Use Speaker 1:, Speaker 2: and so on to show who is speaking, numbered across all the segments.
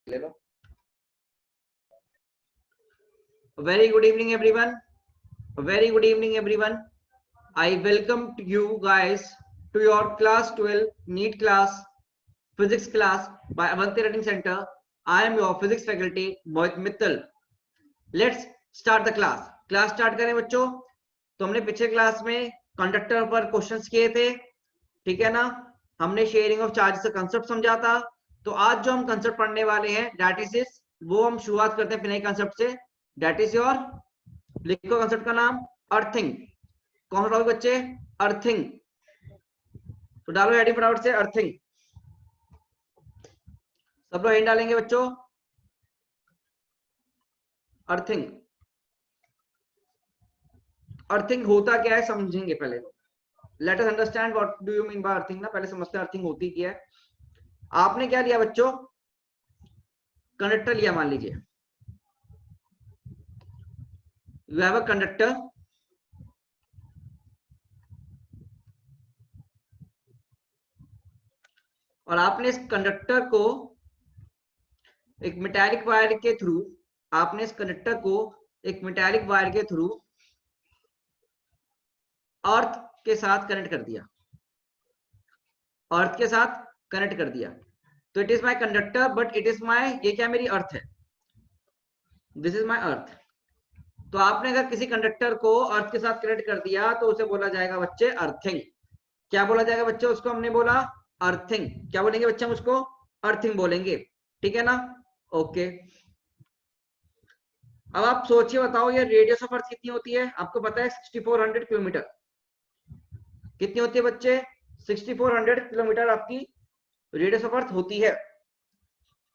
Speaker 1: ले लो। Very good evening everyone. Very good evening everyone. I welcome you guys to your class 12 NEET class physics class by Avanti Learning Center. I am your physics faculty Mohit Mittal. Let's start the class. Class start करें बच्चों। तो हमने पिछले class में conductor पर questions किए थे, ठीक है ना। हमने शेयरिंग ऑफ चार्ज का कंसेप्ट समझा था। तो आज जो हम कंसेप्ट पढ़ने वाले हैं दैट इज वो हम शुरुआत करते हैं नए कंसेप्ट से। दैट इज योर, लिखो कंसेप्ट का नाम, अर्थिंग। कौन सा टॉपिक बच्चे? अर्थिंग। तो डालो हेडिंग फटाफट से, अर्थिंग। सब लोग हेडिंग डालेंगे बच्चों, अर्थिंग। अर्थिंग होता क्या है समझेंगे पहले। Let us understand what do you mean by earthing ना। पहले समझते हैं अर्थिंग होती क्या है। आपने क्या लिया बच्चों? कंडक्टर लिया, मान लीजिए यू हैव अ कंडक्टर और आपने इस कंडक्टर को एक मेटालिक वायर के थ्रू, आपने इस कंडक्टर को एक मेटालिक वायर के थ्रू अर्थ के साथ कनेक्ट कर दिया, अर्थ के साथ कनेक्ट कर दिया। तो it is my conductor but it is my, ये क्या मेरी अर्थ है, दिस इज माय अर्थ। तो आपने अगर किसी कंडक्टर को अर्थ के साथ कनेक्ट कर दिया तो उसे बोला जाएगा बच्चे अर्थिंग। क्या बोला जाएगा बच्चे उसको? हमने बोला अर्थिंग। क्या बोलेंगे बच्चे हम उसको? अर्थिंग बोलेंगे, ठीक है ना। ओके, अब आप सोचिए, बताओ ये रेडियस ऑफ अर्थ कितनी होती है? आपको पता है 6400 किलोमीटर। कितनी होती है बच्चे? 6400 किलोमीटर आपकी रेडियस ऑफ अर्थ होती है,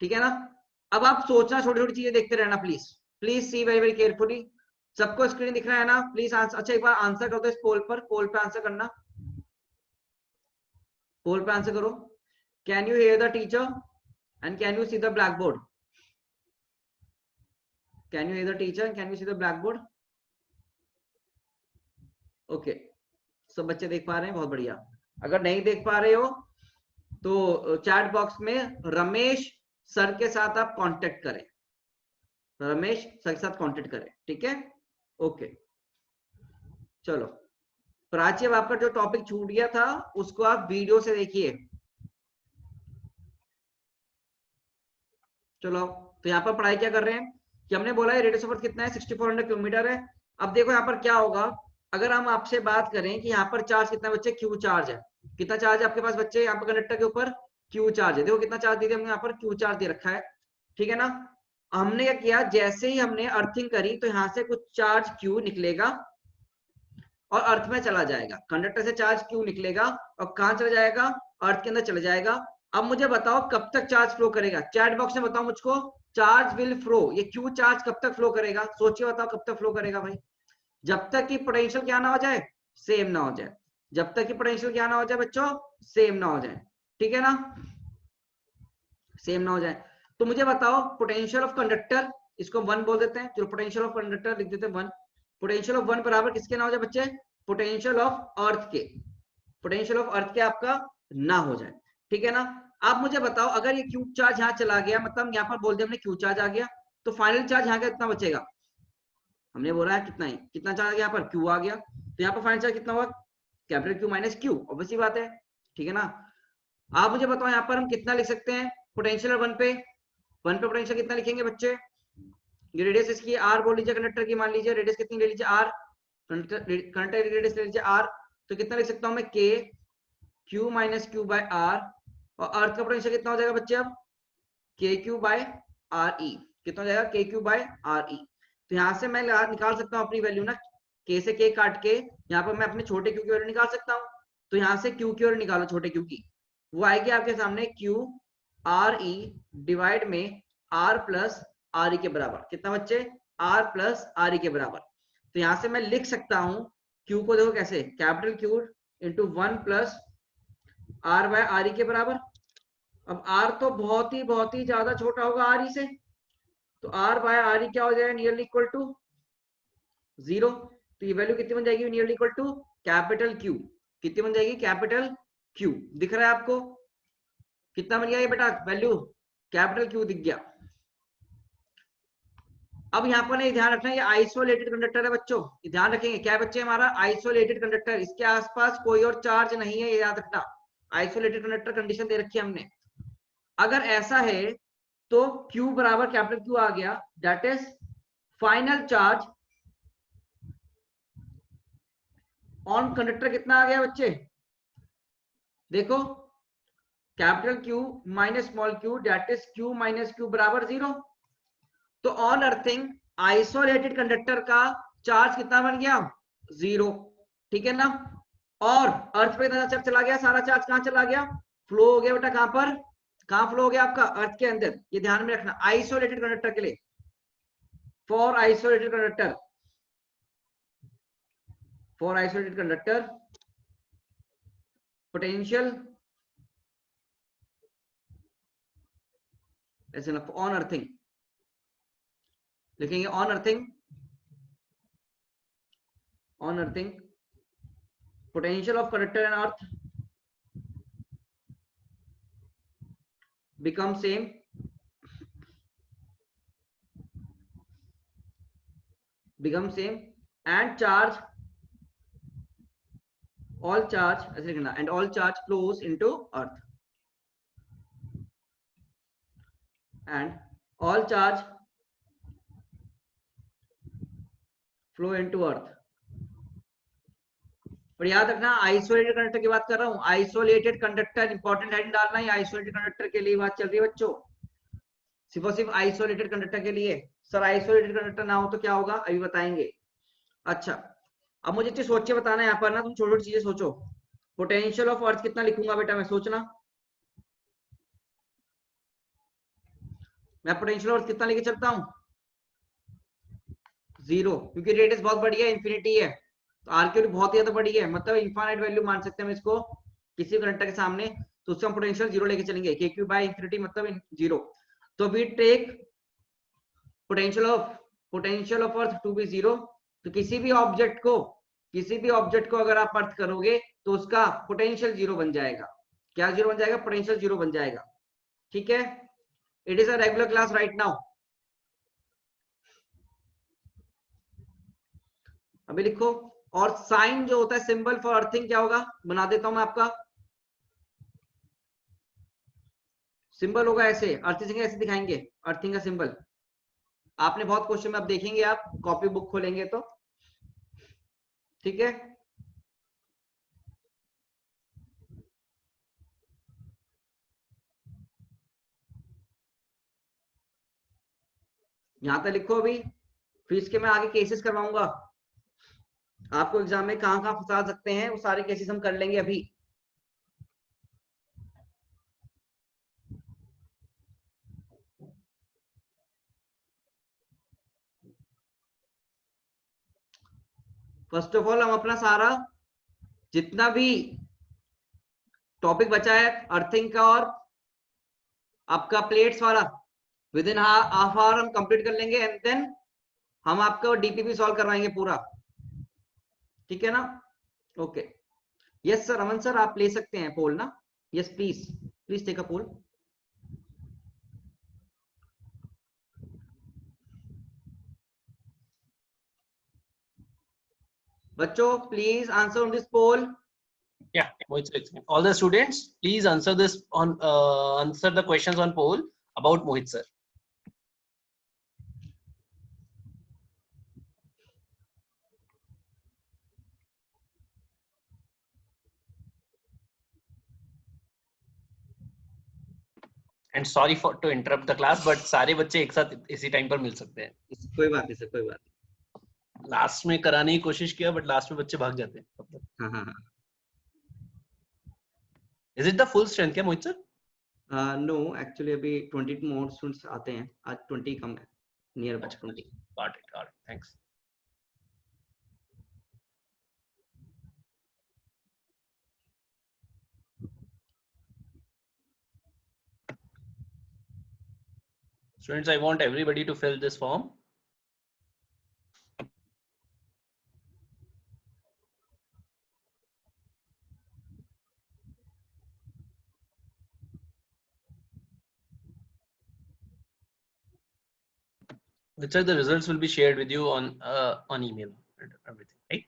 Speaker 1: ठीक है ना। अब आप सोचना, छोटी छोटी चीजें देखते रहना please, please see very very carefully. सबको स्क्रीन दिख रहा है ना? प्लीज आंसर, अच्छा एक बार आंसर कर दो इस पोल पर, पोल पे आंसर करना, पोल पे आंसर करो। Can you here the teacher and can you see the black board? Can you here the teacher, can you see the black board? Okay, सब बच्चे देख पा रहे हैं, बहुत बढ़िया। अगर नहीं देख पा रहे हो तो चैट बॉक्स में रमेश सर के साथ आप कांटेक्ट करें, रमेश सर के साथ कांटेक्ट करें, ठीक है। ओके चलो, प्राची अब आपका जो टॉपिक छूट गया था उसको आप वीडियो से देखिए। चलो, तो यहाँ पर पढ़ाई क्या कर रहे हैं कि हमने बोला है रेडियस ऑफ अर्थ कितना है, 6400 किलोमीटर है। अब देखो यहाँ पर क्या होगा, अगर हम आपसे बात करें कि यहाँ पर चार्ज कितना बच्चे, क्यू चार्ज है। कितना चार्ज है आपके पास बच्चे यहाँ पर कंडक्टर के ऊपर? क्यू चार्ज है। देखो कितना चार्ज दे दिया हमने, यहाँ पर क्यू चार्ज दे रखा है, ठीक है ना। हमने क्या किया, जैसे ही हमने अर्थिंग करी तो यहाँ से कुछ चार्ज क्यू निकलेगा और अर्थ में चला जाएगा। कंडक्टर से चार्ज क्यू निकलेगा और कहाँ चला जाएगा? अर्थ के अंदर चला जाएगा। अब मुझे बताओ कब तक चार्ज फ्लो करेगा? चैट बॉक्स में बताओ मुझको, चार्ज विल फ्लो, ये क्यू चार्ज कब तक फ्लो करेगा? सोचिए बताओ कब तक फ्लो करेगा भाई? जब तक कि पोटेंशियल क्या ना हो जाए, सेम ना हो जाए। जब तक कि पोटेंशियल क्या ना हो जाए बच्चों, सेम ना हो जाए, ठीक है ना, सेम ना हो जाए। तो मुझे बताओ पोटेंशियल ऑफ कंडक्टर, इसको 1 बोल देते हैं, चलो पोटेंशियल ऑफ कंडक्टर लिख देते हैं 1। पोटेंशियल ऑफ 1 बराबर किसके ना हो जाए बच्चे? पोटेंशियल ऑफ अर्थ के, पोटेंशियल ऑफ अर्थ के आपका ना हो जाए, ठीक है ना। आप मुझे बताओ अगर ये क्यू चार्ज यहाँ चला गया, मतलब यहाँ पर बोल दिया हमने क्यू चार्ज आ गया, तो फाइनल चार्ज यहाँ का कितना बचेगा? हमने बोला है कितना ही, कितना चार्ज आ गया यहाँ पर? क्यू आ गया। तो यहाँ पर फाइनल चार्ज कितना हुआ? Capital Q minus Q, obviously बात है, ठीक है ना। आप मुझे बताओ यहाँ पर हम कितना लिख सकते हैं पोटेंशियल? 1 पे, 1 पे पोटेंशियल कितना लिखेंगे बच्चे? ये रेडियस इसकी आर बोल लीजिए, कंडक्टर की मान लीजिए रेडियस कितनी ले लीजिए? आर, कंडक्टर रेडियस ले लीजिए आर। तो कितना लिख सकता हूँ मैं? K Q minus Q by R. और अर्थ का पोटेंशियल कितना हो जाएगा बच्चे अब? के क्यू बाय आर ई। कितना हो जाएगा? के क्यू बाय आर ई। तो यहाँ से मैं निकाल सकता हूँ अपनी वैल्यू ना, के से के काट के यहाँ पर मैं अपने छोटे क्यू की वैल्यू निकाल सकता हूँ। तो यहाँ से क्यू की वैल्यू निकालो, छोटे क्यू की, वो आएगी आपके सामने क्यू आर ई डिवाइड में आर प्लस आर ई के बराबर। कितना बच्चे? आर प्लस आर ई के बराबर। तो यहाँ से मैं लिख सकता हूँ क्यू को, देखो कैसे, capital Q into 1 plus R by R E के बराबर। अब आर तो बहुत ही ज्यादा छोटा होगा आर ई से, तो आर बाय आर ई क्या हो जाएगा? Nearly equal to 0। तो ये वैल्यू कितनी बन जाएगी? Nearly equal to capital Q. कितनी बन जाएगी? Capital Q. दिख रहा है आपको कितना बन गया ये बेटा वैल्यू? कैपिटल क्यू दिख गया, अब यहाँ पर नहीं, ध्यान रखना ये आइसोलेटेड कंडक्टर है बच्चों, ये ध्यान रखेंगे क्या है बच्चे, हमारा आइसोलेटेड कंडक्टर, इसके आसपास कोई और चार्ज नहीं है, ये याद रखना। आइसोलेटेड कंडक्टर कंडीशन दे रखी है हमने। अगर ऐसा है तो Q बराबर कैपिटल Q आ गया, that is final charge on conductor कितना आ गया बच्चे, देखो capital Q minus small q that is Q minus Q बराबर 0। तो ऑन अर्थिंग आइसोलेटेड कंडक्टर का चार्ज कितना बन गया, 0, ठीक है ना। और अर्थ पे कितना चार्ज चला गया, सारा चार्ज कहां चला गया, फ्लो हो गया बेटा, कहां पर, कहां फ्लो हो गया आपका, अर्थ के अंदर। ये ध्यान में रखना आइसोलेटेड कंडक्टर के लिए, for isolated conductor, for isolated conductor potential ऐसे ना, ऑन अर्थिंग लिखेंगे, on earthing, on earthing potential of conductor and earth become same, become same and charge, all charge ऐसे लिखना, and all charge flows into earth, and all charge flow into earth। और याद रखना isolated conductor की बात कर रहा हूं, आइसोलेटेड कंडक्टर, इंपॉर्टेंट हेडिंग डालना है, आइसोलेटेड कंडक्टर के लिए बात चल रही है बच्चों, सिर्फ और सिर्फ आइसोलेटेड कंडक्टर के लिए। सर आइसोलेटेड कंडक्टर ना हो तो क्या होगा, अभी बताएंगे। अच्छा अब मुझे चीज सोच के बताना है यहाँ पर ना, तुम छोटी छोटी चीजें सोचो। पोटेंशियल ऑफ अर्थ कितना लिखूंगा बेटा मैं, सोचना। मैं पोटेंशियल अर्थ कितना लेके चलता हूँ, 0, क्योंकि रेडियस बहुत बड़ी है, इंफिनिटी है, तो आर की वैल्यू बहुत ही ज्यादा बड़ी है, मतलब इनफाइनाइट वैल्यू मान सकते हैं हम इसको किसी कंडक्टर के सामने, तो उससे हम पोटेंशियल 0 लेके चलेंगे, के क्यू बाय इंफिनिटी मतलब 0। तो we take potential of earth to be 0। तो किसी भी ऑब्जेक्ट को, किसी भी ऑब्जेक्ट को अगर आप अर्थ करोगे तो उसका पोटेंशियल 0 बन जाएगा। क्या 0 बन जाएगा, पोटेंशियल 0 बन जाएगा, ठीक है। It is a regular class right now. अभी लिखो, और साइन जो होता है सिंबल फॉर अर्थिंग क्या होगा, बना देता हूं मैं आपका, सिंबल होगा ऐसे, अर्थिंग ऐसे दिखाएंगे, अर्थिंग का सिंबल आपने बहुत क्वेश्चन में अब देखेंगे, आप कॉपी बुक खोलेंगे तो, ठीक है। यहां तक लिखो अभी, फिर इसके मैं आगे केसेस करवाऊंगा आपको एग्जाम में, कहां कहां फंसा सकते हैं वो सारे केसेस हम कर लेंगे अभी। फर्स्ट ऑफ ऑल हम अपना सारा जितना भी टॉपिक बचा है अर्थिंग का और आपका प्लेट्स वाला, विद इन हाफ आवर हम कंप्लीट कर लेंगे, एंड देन हम आपका डीपीपी सॉल्व करवाएंगे पूरा, ठीक है ना। Okay, yes sir, Aman sir आप ले सकते हैं पोल ना, yes please, please take a poll. बच्चों please answer on this poll.
Speaker 2: Yeah, Mohit sir, all the students, please answer this on answer the questions on poll about Mohit sir. And sorry for to interrupt the class, but सारे बच्चे एक साथ इसी time पर मिल सकते हैं।
Speaker 1: कोई बात नहीं सर, कोई बात नहीं।
Speaker 2: लास्ट में कराने की कोशिश किया, बट लास्ट में बच्चे भाग जाते हैं।
Speaker 1: हाँ हाँ हाँ।
Speaker 2: Is it the full strength क्या मोहित सर?
Speaker 1: नो एक्चुअली अभी 20 मोर स्टूडेंट्स आते हैं, आज 20 कम है, near about 20।
Speaker 2: Got it, thanks. Students, I want everybody to fill this form. which are the results will be shared with you on email and everything, right?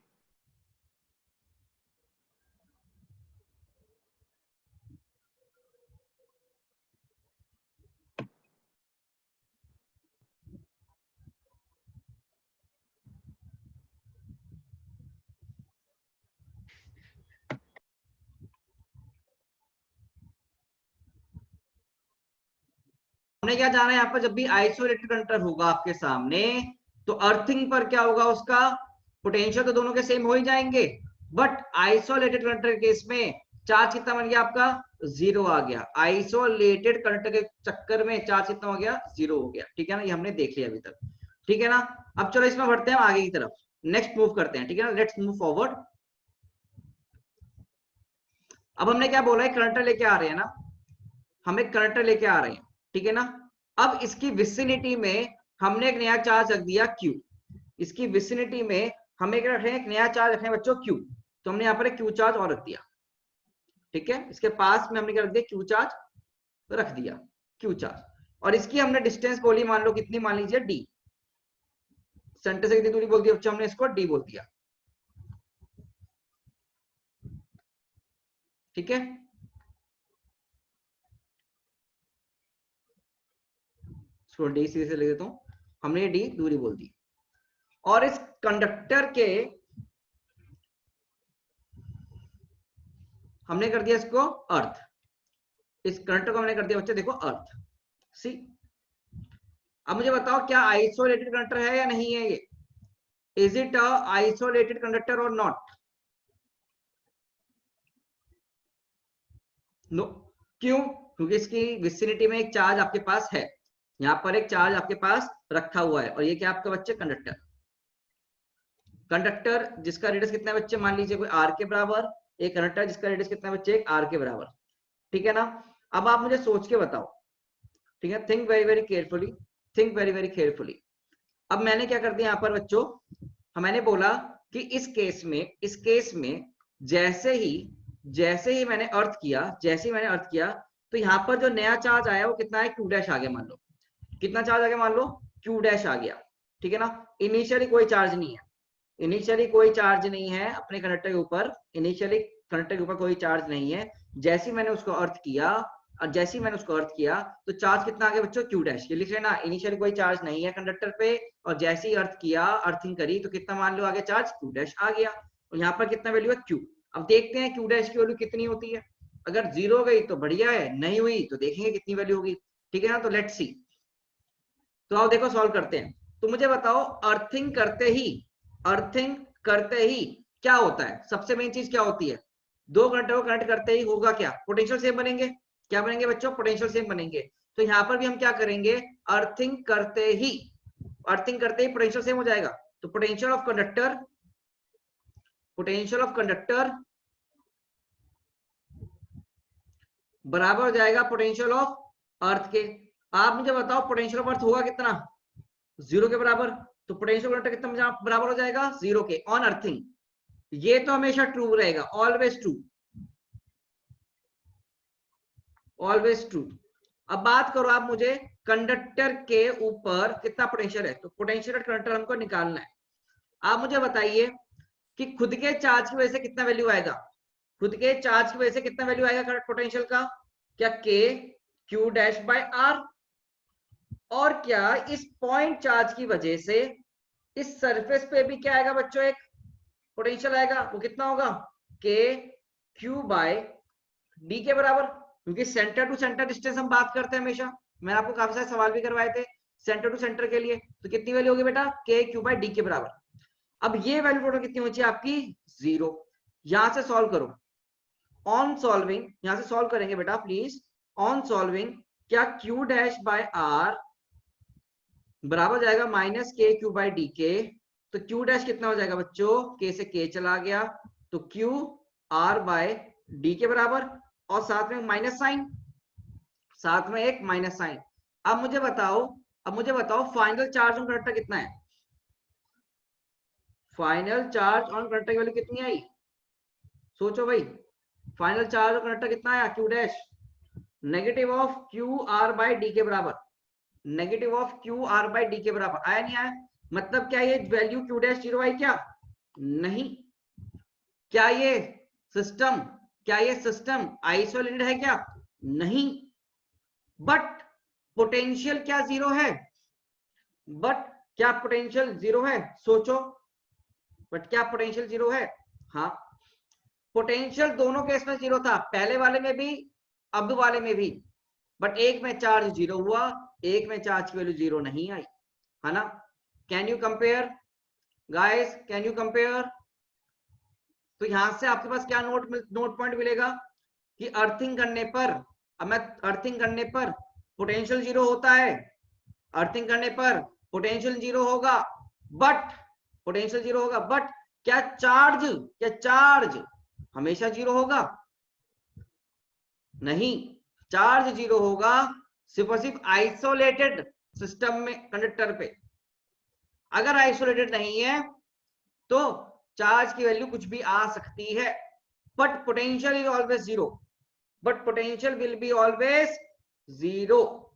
Speaker 1: हमने क्या जाना है यहाँ पर, जब भी आइसोलेटेड कंडक्टर होगा आपके सामने तो अर्थिंग पर क्या होगा, उसका पोटेंशियल तो दोनों के सेम हो ही जाएंगे, बट आइसोलेटेड कंडक्टर के केस में चार्ज कितना बन गया आपका, 0 आ गया। आइसोलेटेड कंडक्टर के चक्कर में चार्ज कितना हो गया, 0 हो गया। ठीक है ना, ये हमने देख लिया अभी तक। ठीक है ना, अब चलो इसमें बढ़ते हैं आगे की तरफ, नेक्स्ट मूव करते हैं। ठीक है ना, लेट्स मूव फॉरवर्ड। अब हमने क्या बोला है, कंडक्टर लेके आ रहे हैं ना, हम एक कंडक्टर लेके आ रहे हैं। ठीक है ना, अब इसकी विसिनिटी में हमने एक नया चार्ज रख दिया Q। इसकी विसिनिटी में हमें क्या रख रहे हैं, एक नया चार्ज रख रहे हैं बच्चों Q। तो हमने यहाँ पर एक Q चार्ज और रख दिया। ठीक है, इसके पास में हमने क्या रख दिया, Q चार्ज रख दिया, Q चार्ज। और इसकी हमने डिस्टेंस बोली, मान लो कितनी, मान लीजिए D। सेंटर से कितनी दूरी बोल दिया बच्चों हमने, इसको D बोल दिया। ठीक है, इसको D सीधे से ले देता हूं, हमने ये D दूरी बोल दी। और इस कंडक्टर के हमने कर दिया इसको अर्थ, इस कंडक्टर को हमने कर दिया बच्चे देखो अर्थ। सी, अब मुझे बताओ क्या आइसोलेटेड कंडक्टर है या नहीं है ये, is it a isolated conductor और नॉट? नो। क्यों? क्योंकि इसकी विसिनिटी में एक चार्ज आपके पास है, यहां पर एक चार्ज आपके पास रखा हुआ है, और ये क्या आपका बच्चे, कंडक्टर। कंडक्टर जिसका रेडियस कितना है बच्चे, मान लीजिए कोई आर के बराबर, एक कंडक्टर जिसका रेडियस कितना है बच्चे, एक आर के बराबर। ठीक है ना, अब आप मुझे सोच के बताओ। ठीक है, think very very carefully, think very very carefully. अब मैंने क्या कर दिया यहाँ पर बच्चों, मैंने बोला कि इस केस में जैसे ही मैंने अर्थ किया, तो यहाँ पर जो नया चार्ज आया वो कितना है, Q डैश आ गया। मान लो कितना चार्ज आ गया, मान लो Q डैश आ गया। ठीक है ना, इनिशियली कोई चार्ज नहीं है, इनिशियली कोई चार्ज नहीं है अपने कंडक्टर के ऊपर, इनिशियली कंडक्टर के ऊपर कोई चार्ज नहीं है। जैसे ही मैंने उसको अर्थ किया, और जैसे ही मैंने उसको अर्थ किया तो चार्ज कितना आ गया बच्चों, Q डैश। ये लिख लेना, इनिशियली कोई चार्ज नहीं है कंडक्टर पे, और जैसे ही अर्थ किया, अर्थिंग करी, तो कितना मान लो आ गया चार्ज, Q डैश आ गया। और यहाँ पर कितना वैल्यू है, Q। अब देखते हैं Q डैश की वैल्यू कितनी होती है। अगर 0 गई तो बढ़िया है, नहीं हुई तो देखेंगे कितनी वैल्यू होगी। ठीक है ना, तो लेट्स सी। तो आओ देखो सॉल्व करते हैं। तो मुझे बताओ, अर्थिंग करते ही क्या होता है, सबसे मेन चीज क्या होती है, दो कंडक्टर को कनेक्ट करते ही होगा क्या, पोटेंशियल सेम बनेंगे। क्या बनेंगे बच्चों, पोटेंशियल सेम बनेंगे। तो यहाँ पर भी हम क्या करेंगे, अर्थिंग करते ही पोटेंशियल सेम हो जाएगा। तो पोटेंशियल ऑफ कंडक्टर बराबर हो जाएगा पोटेंशियल ऑफ अर्थ के। आप मुझे बताओ पोटेंशियल ऑफ अर्थ होगा कितना, 0 के बराबर। तो पोटेंशियल कंडक्टर कितना बराबर हो जाएगा, 0 के ऑन अर्थिंग। ये तो हमेशा ट्रू रहेगा, ऑलवेज ट्रू, ऑलवेज ट्रू। अब बात करो आप मुझे, कंडक्टर के ऊपर कितना पोटेंशियल है, तो पोटेंशियल कंडक्टर हमको निकालना है। आप मुझे बताइए कि खुद के चार्ज की वजह से कितना वैल्यू आएगा, खुद के चार्ज की वजह से कितना वैल्यू आएगा पोटेंशियल का, क्या K Q dash by R, और क्या इस पॉइंट चार्ज की वजह से इस सरफेस पे भी क्या आएगा बच्चों, एक पोटेंशियल आएगा। वो कितना होगा, K Q बाय D के बराबर। क्योंकि सेंटर टू सेंटर डिस्टेंस हम बात करते हैं हमेशा, मैंने आपको काफी सारे सवाल भी करवाए थे सेंटर टू सेंटर के लिए। तो कितनी वैल्यू होगी बेटा, K Q बाय D के बराबर। अब ये वैल्यू टोटल कितनी होनी चाहिए आपकी, 0। यहां से सॉल्व करो, ऑन सॉल्विंग, यहां से सॉल्व करेंगे बेटा प्लीज। ऑन सॉल्विंग क्या Q डैश बाय R बराबर जाएगा माइनस KQ बाय D के। तो Q डैश कितना हो जाएगा बच्चों, K से K चला गया, तो Q R बाय D के बराबर, और साथ में माइनस साइन, साथ में एक माइनस साइन। अब मुझे बताओ फाइनल चार्ज ऑन कंडक्टर कितना है, फाइनल चार्ज ऑन कंडक्टर की वैल्यू कितनी आई, सोचो भाई। फाइनल चार्ज ऑन कंडक्टर कितना आया, Q dash negative of Q R by D के बराबर। Negative of Q R by D के बराबर। आया नहीं आया? मतलब क्या ये वैल्यू क्यू डैश जीरो आई क्या? नहीं। क्या ये सिस्टम आइसोलेटेड है क्या? नहीं। बट पोटेंशियल क्या जीरो है? बट क्या पोटेंशियल जीरो है? सोचो, बट क्या पोटेंशियल जीरो है? हाँ, पोटेंशियल दोनों केस में जीरो था, पहले वाले में भी अब वाले में भी। बट एक में चार्ज जीरो हुआ, एक में चार्ज की वैल्यू जीरो नहीं आई, है ना? Can you compare guys? Can you compare? तो यहां से आपके पास क्या नोट पॉइंट मिलेगा कि अर्थिंग करने पर, अब मैं अर्थिंग करने पर पोटेंशियल जीरो होता है, अर्थिंग करने पर पोटेंशियल जीरो होगा, बट पोटेंशियल जीरो होगा, बट क्या चार्ज हमेशा जीरो होगा? नहीं, चार्ज जीरो होगा सिर्फ और सिर्फ आइसोलेटेड सिस्टम में, कंडक्टर पे। अगर आइसोलेटेड नहीं है तो चार्ज की वैल्यू कुछ भी आ सकती है, but potential is always zero, but potential will be always zero.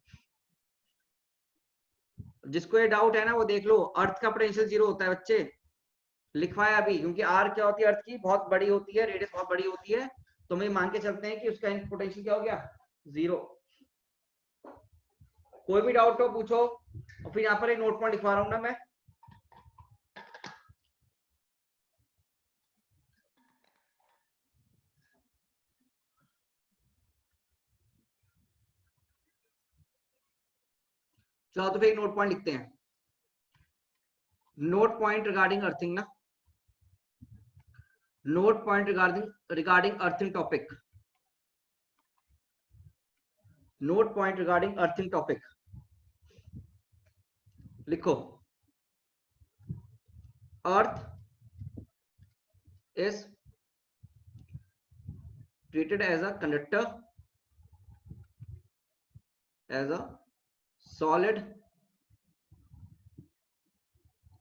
Speaker 1: जिसको ये डाउट है ना वो देख लो, अर्थ का पोटेंशियल जीरो होता है बच्चे, लिखवाया अभी, क्योंकि आर क्या होती है, अर्थ की बहुत बड़ी होती है, रेडियस बहुत बड़ी होती है, तो हम मान के चलते हैं कि उसका पोटेंशियल क्या हो गया? जीरो। कोई भी डाउट हो पूछो, और फिर यहाँ पर एक नोट पॉइंट लिखवा रहा हूं ना मैं। चलो तो फिर एक नोट पॉइंट लिखते हैं, नोट पॉइंट रिगार्डिंग अर्थिंग ना, note point regarding earthing topic, note point regarding earthing topic लिखो। अर्थ is treated as a conductor, as a solid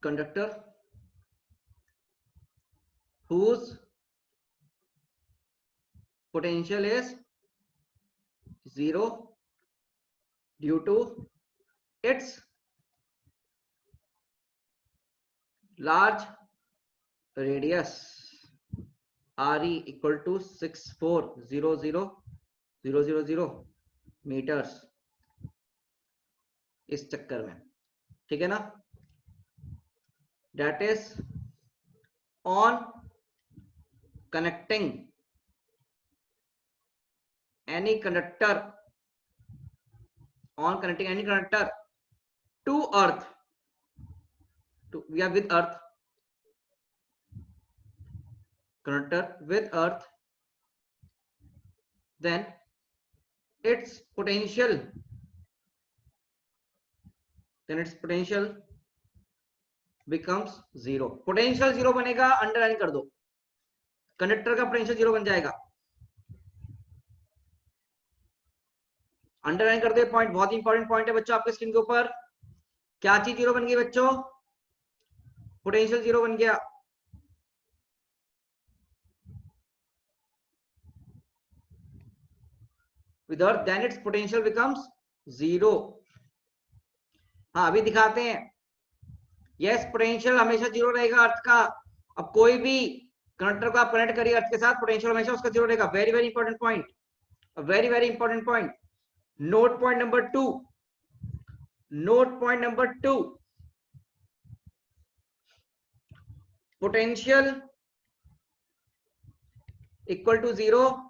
Speaker 1: conductor whose potential is zero due to its large radius RE equal to 6400,000 meters, इस चक्कर में, ठीक है ना? That is on connecting any conductor, on connecting any conductor to earth, we are with earth, conductor with earth, then its potential becomes zero. Potential zero बनेगा, underline कर दो, conductor का पोटेंशियल जीरो बन जाएगा, अंडरलाइन कर दो। Point बहुत important point है बच्चों आपके स्क्रीन के ऊपर। क्या चीज जीरो बन गई बच्चों? पोटेंशियल जीरो बन गया। with earth then its potential becomes zero। हाँ अभी दिखाते हैं। यस, पोटेंशियल हमेशा जीरो रहेगा अर्थ का। अब कोई भी कंडक्टर को आप कनेक्ट करिए अर्थ के साथ, पोटेंशियल हमेशा उसका जीरो रहेगा। Very very important point, very very important point. Note point number 2, note point number 2, potential equal to zero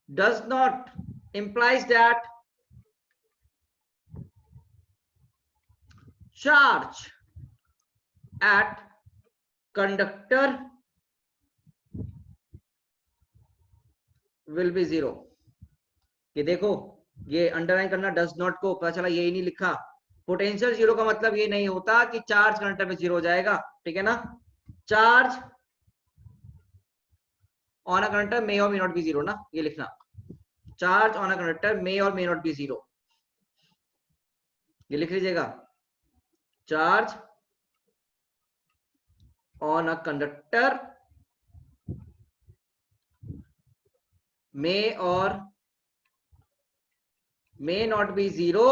Speaker 1: does not implies that charge at conductor will be zero। ये देखो, ये underline करना, does not को पता चला यही नहीं लिखा। पोटेंशियल जीरो का मतलब ये नहीं होता कि चार्ज कंडक्टर में जीरो हो जाएगा, ठीक है ना? चार्ज ऑन अ कंडक्टर मे और मे नॉट बी जीरो ना, ये लिखना। चार्ज ऑन अ कंडक्टर मे और मे नॉट बी जीरो, ये लिख लीजिएगा। चार्ज ऑन अ कंडक्टर मे और may not be zero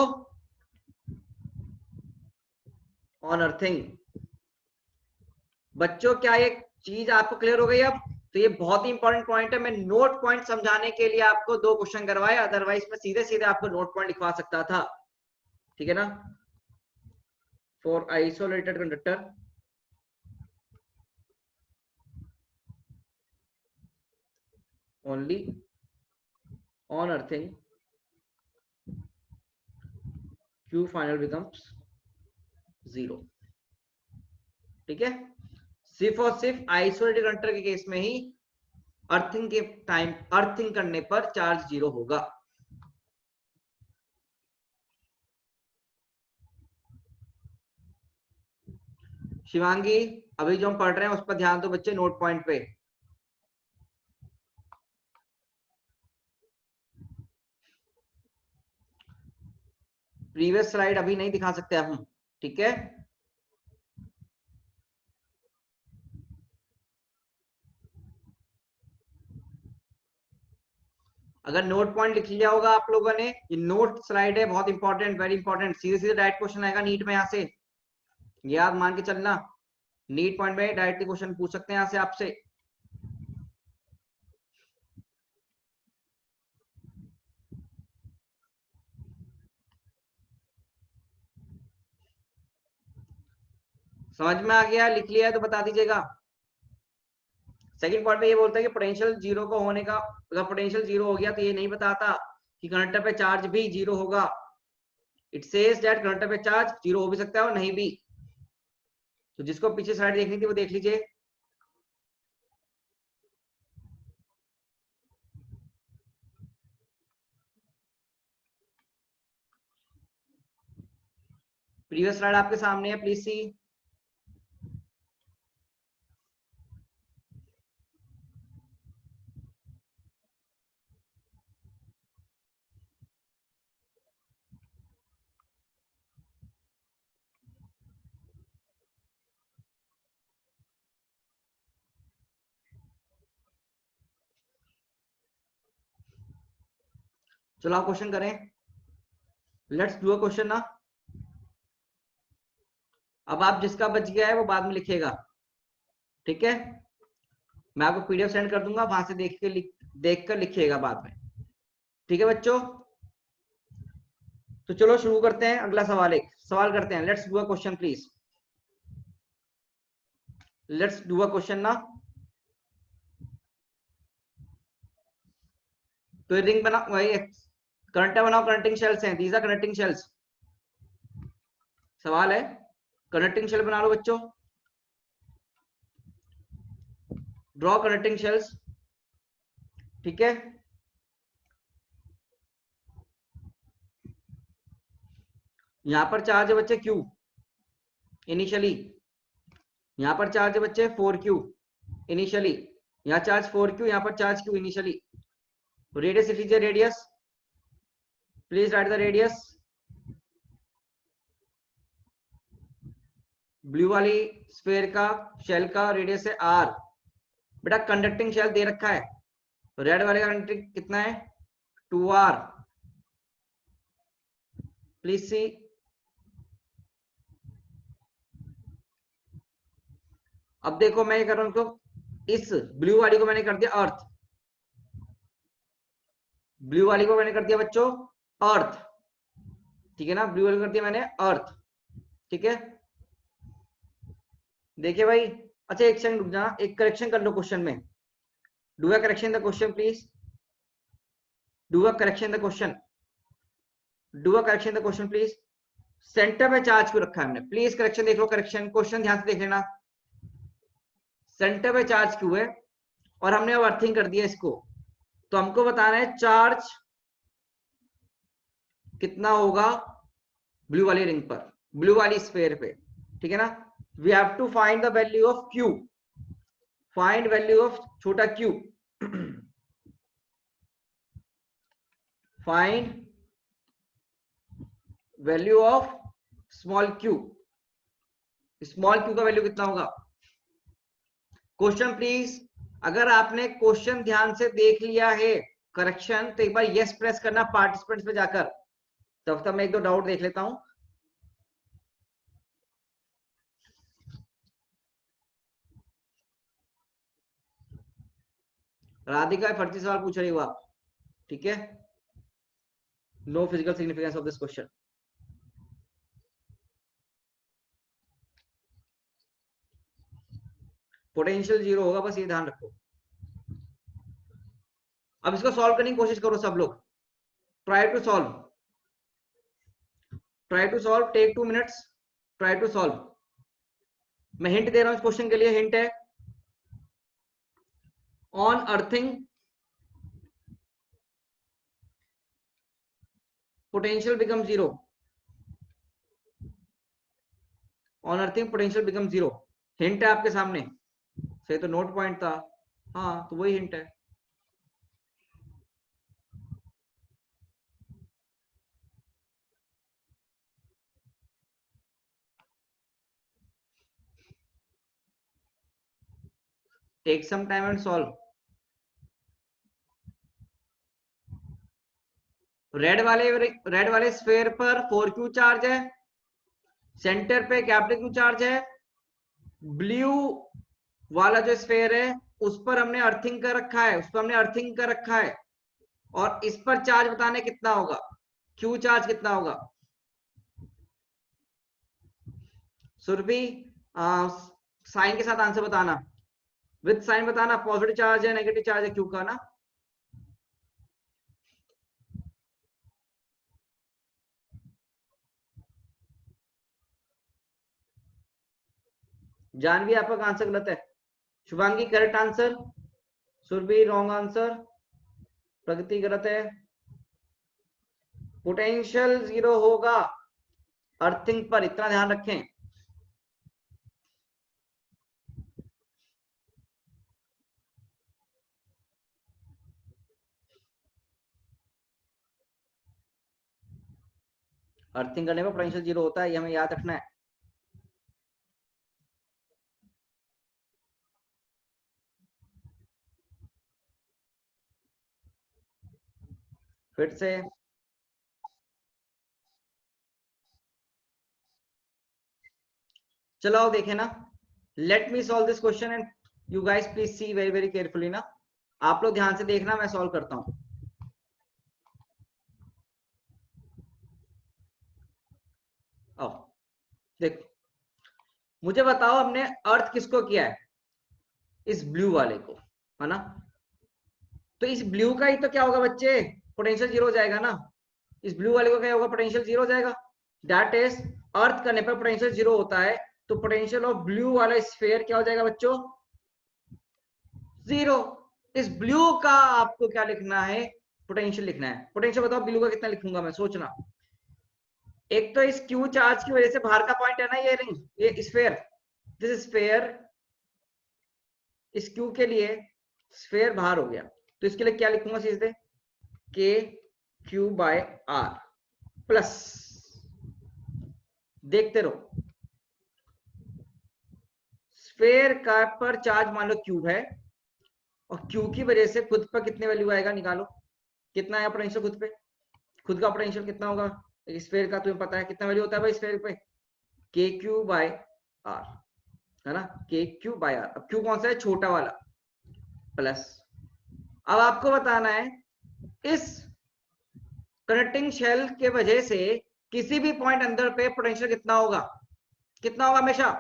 Speaker 1: on earthing। बच्चों क्या ये चीज आपको क्लियर हो गई अब? तो ये बहुत ही इंपॉर्टेंट पॉइंट है। मैं नोट पॉइंट समझाने के लिए आपको 2 क्वेश्चन करवाए, अदरवाइज मैं सीधे सीधे आपको नोट पॉइंट लिखवा सकता था, ठीक है ना। For isolated conductor only on earthing Q final becomes 0, ठीक है। सिर्फ और सिर्फ आइसोलेटेड कंडक्टर के केस में ही अर्थिंग के टाइम, अर्थिंग करने पर चार्ज 0 होगा। शिवांगी, अभी जो हम पढ़ रहे हैं उस पर ध्यान दो बच्चे, नोट पॉइंट पे। प्रीवियस स्लाइड अभी नहीं दिखा सकते हम, ठीक है। अगर नोट पॉइंट लिख लिया होगा आप लोगों ने, ये नोट स्लाइड है, बहुत इंपॉर्टेंट, वेरी इंपॉर्टेंट। सीधे सीधे डायरेक्ट क्वेश्चन आएगा नीट में, यहाँ से याद मान के चलना। नीट पॉइंट में डायरेक्ट क्वेश्चन पूछ सकते हैं यहाँ से आपसे। समझ में आ गया? लिख लिया है तो बता दीजिएगा। सेकंड पॉइंट में ये बोलता है कि पोटेंशियल 0 को होने का, अगर पोटेंशियल 0 हो गया तो ये नहीं बताता कि कंडक्टर पे चार्ज भी 0 होगा। इट सेज दैट कंडक्टर पे चार्ज 0 हो भी सकता है और नहीं भी। तो जिसको पीछे साइड देखनी थी वो देख लीजिए। प्रीवियस स्लाइड आपके सामने है, प्लीज सी। चलो आप क्वेश्चन करें, लेट्स डू अ क्वेश्चन ना। अब आप जिसका बच गया है वो बाद में लिखिएगा, ठीक है। मैं आपको पीडीएफ सेंड कर दूंगा, वहां से देख कर लिखिएगा बाद में, ठीक है बच्चों। तो चलो शुरू करते हैं। अगला सवाल, एक सवाल करते हैं। Let's do a question please, let's do a question ना। तो रिंग बना, वही करंट बनाओ, कनेक्टिंग शेल्स हैं, दीज आर कनेक्टिंग शेल्स। सवाल है, कनेक्टिंग शेल बना लो बच्चों, ड्रॉ कनेक्टिंग शेल्स, ठीक है। यहां पर चार्ज है बच्चे Q इनिशियली, यहां पर चार्ज है बच्चे 4Q इनिशियली, यहां चार्ज 4Q, यहां पर चार्ज Q इनिशियली। रेडियस लिख लीजिए, radius please right the radius. Blue वाली स्फीयर का, शेल का रेडियस है R। बेटा कंडक्टिंग शेल दे रखा है, रेड वाले का कंडक्टिंग कितना है 2R, प्लीज सी। अब देखो मैं ये कर रहा हूं, तो इस ब्लू वाली को मैंने कर दिया अर्थ, ब्लू वाली को मैंने कर दिया बच्चों अर्थ, ठीक है ना। ब्लू वाली को कर दिया मैंने अर्थ, ठीक है। देखिए भाई, अच्छा एक सेकंड रुक जाना, एक करेक्शन कर लो क्वेश्चन में। Do a correction the question please, do a correction the question, do a correction the question please. Centre पे चार्ज क्यों रखा है हमने, प्लीज करेक्शन देख लो, करेक्शन क्वेश्चन ध्यान से देख लेना। सेंटर पे चार्ज क्यों है, और हमने अब अर्थिंग कर दिया इसको, तो हमको बताना है चार्ज कितना होगा ब्लू वाली रिंग पर, ब्लू वाली स्फीयर पे, ठीक है ना। We have to find the value of Q, find value of छोटा Q, find value of small Q, small Q का वैल्यू कितना होगा। क्वेश्चन प्लीज, अगर आपने क्वेश्चन ध्यान से देख लिया है करेक्शन, तो एक बार यस प्रेस करना पार्टिसिपेंट्स पे जाकर, तो अब तक मैं एक दो डाउट देख लेता हूं। राधिका फर्जी सवाल पूछ रही हो आप, ठीक है। No physical significance of this question. Potential zero होगा, बस ये ध्यान रखो। अब इसको सॉल्व करने की कोशिश करो सब लोग। Try to solve, try to solve, take 2 minutes, try to solve. मैं हिंट दे रहा हूं इस क्वेश्चन के लिए। हिंट है on earthing potential become zero, on earthing potential become zero. Hint है आपके सामने, सही तो नोट पॉइंट था। हाँ तो वही हिंट है। Take some time and solve. Red वाले स्फेयर पर 4q चार्ज है, सेंटर पे कैपिटल Q चार्ज है। ब्लू वाला जो स्फेयर है उस पर हमने अर्थिंग कर रखा है, उस पर हमने अर्थिंग कर रखा है, और इस पर चार्ज बताने कितना होगा, Q चार्ज कितना होगा। सुरभि साइन के साथ आंसर बताना, विद साइन बताना, पॉजिटिव चार्ज है नेगेटिव चार्ज है Q का ना। जानवी आपका आंसर गलत है। Shubhangi correct answer, Surabhi wrong answer, Pragati गलत है। पोटेंशियल जीरो होगा अर्थिंग पर, इतना ध्यान रखें। अर्थिंग करने पर पोटेंशियल जीरो होता है, ये हमें याद रखना है। फिर से चलो आओ देखें ना। Let me solve this question and you guys please see very very carefully ना। आप लोग ध्यान से देखना, मैं सॉल्व करता हूं। आओ देखो, मुझे बताओ हमने अर्थ किसको किया है, इस ब्लू वाले को, है ना। तो इस ब्लू का ही तो क्या होगा बच्चे, पोटेंशियल जीरो हो जाएगा ना। इस ब्लू वाले को क्या होगा, पोटेंशियल जीरो हो जाएगा। दैट इज अर्थ करने पर पोटेंशियल जीरो होता है, तो पोटेंशियल ऑफ ब्लू वाला स्फीयर क्या हो जाएगा बच्चों, जीरो। इस ब्लू का आपको क्या लिखना है, पोटेंशियल लिखना है। पोटेंशियल बताओ ब्लू का कितना लिखूंगा मैं, सोचना। एक तो इस क्यू चार्ज की वजह से बाहर का पॉइंट है ना, ये रिंग, ये स्फीयर, दिस स्फीयर, इस क्यू के लिए स्फीयर बाहर हो गया, तो इसके लिए क्या लिखूंगा सीधे, के क्यू बाय आर प्लस, देखते रहो, स्फीयर का पर चार्ज मान लो क्यूब है, और क्यू की वजह से खुद पर कितने वैल्यू आएगा निकालो, कितना है पोटेंशियल खुद पे, खुद का पोटेंशियल कितना होगा स्फीयर का, तुम्हें पता है कितना वैल्यू होता है भाई स्फीयर पे, के क्यू बाय आर, है ना, के क्यू बाय आर। अब क्यू कौन सा है, छोटा वाला, प्लस। अब आपको बताना है इस कनेक्टिंग शेल के वजह से किसी भी पॉइंट अंदर पे पोटेंशियल कितना होगा, कितना होगा हमेशा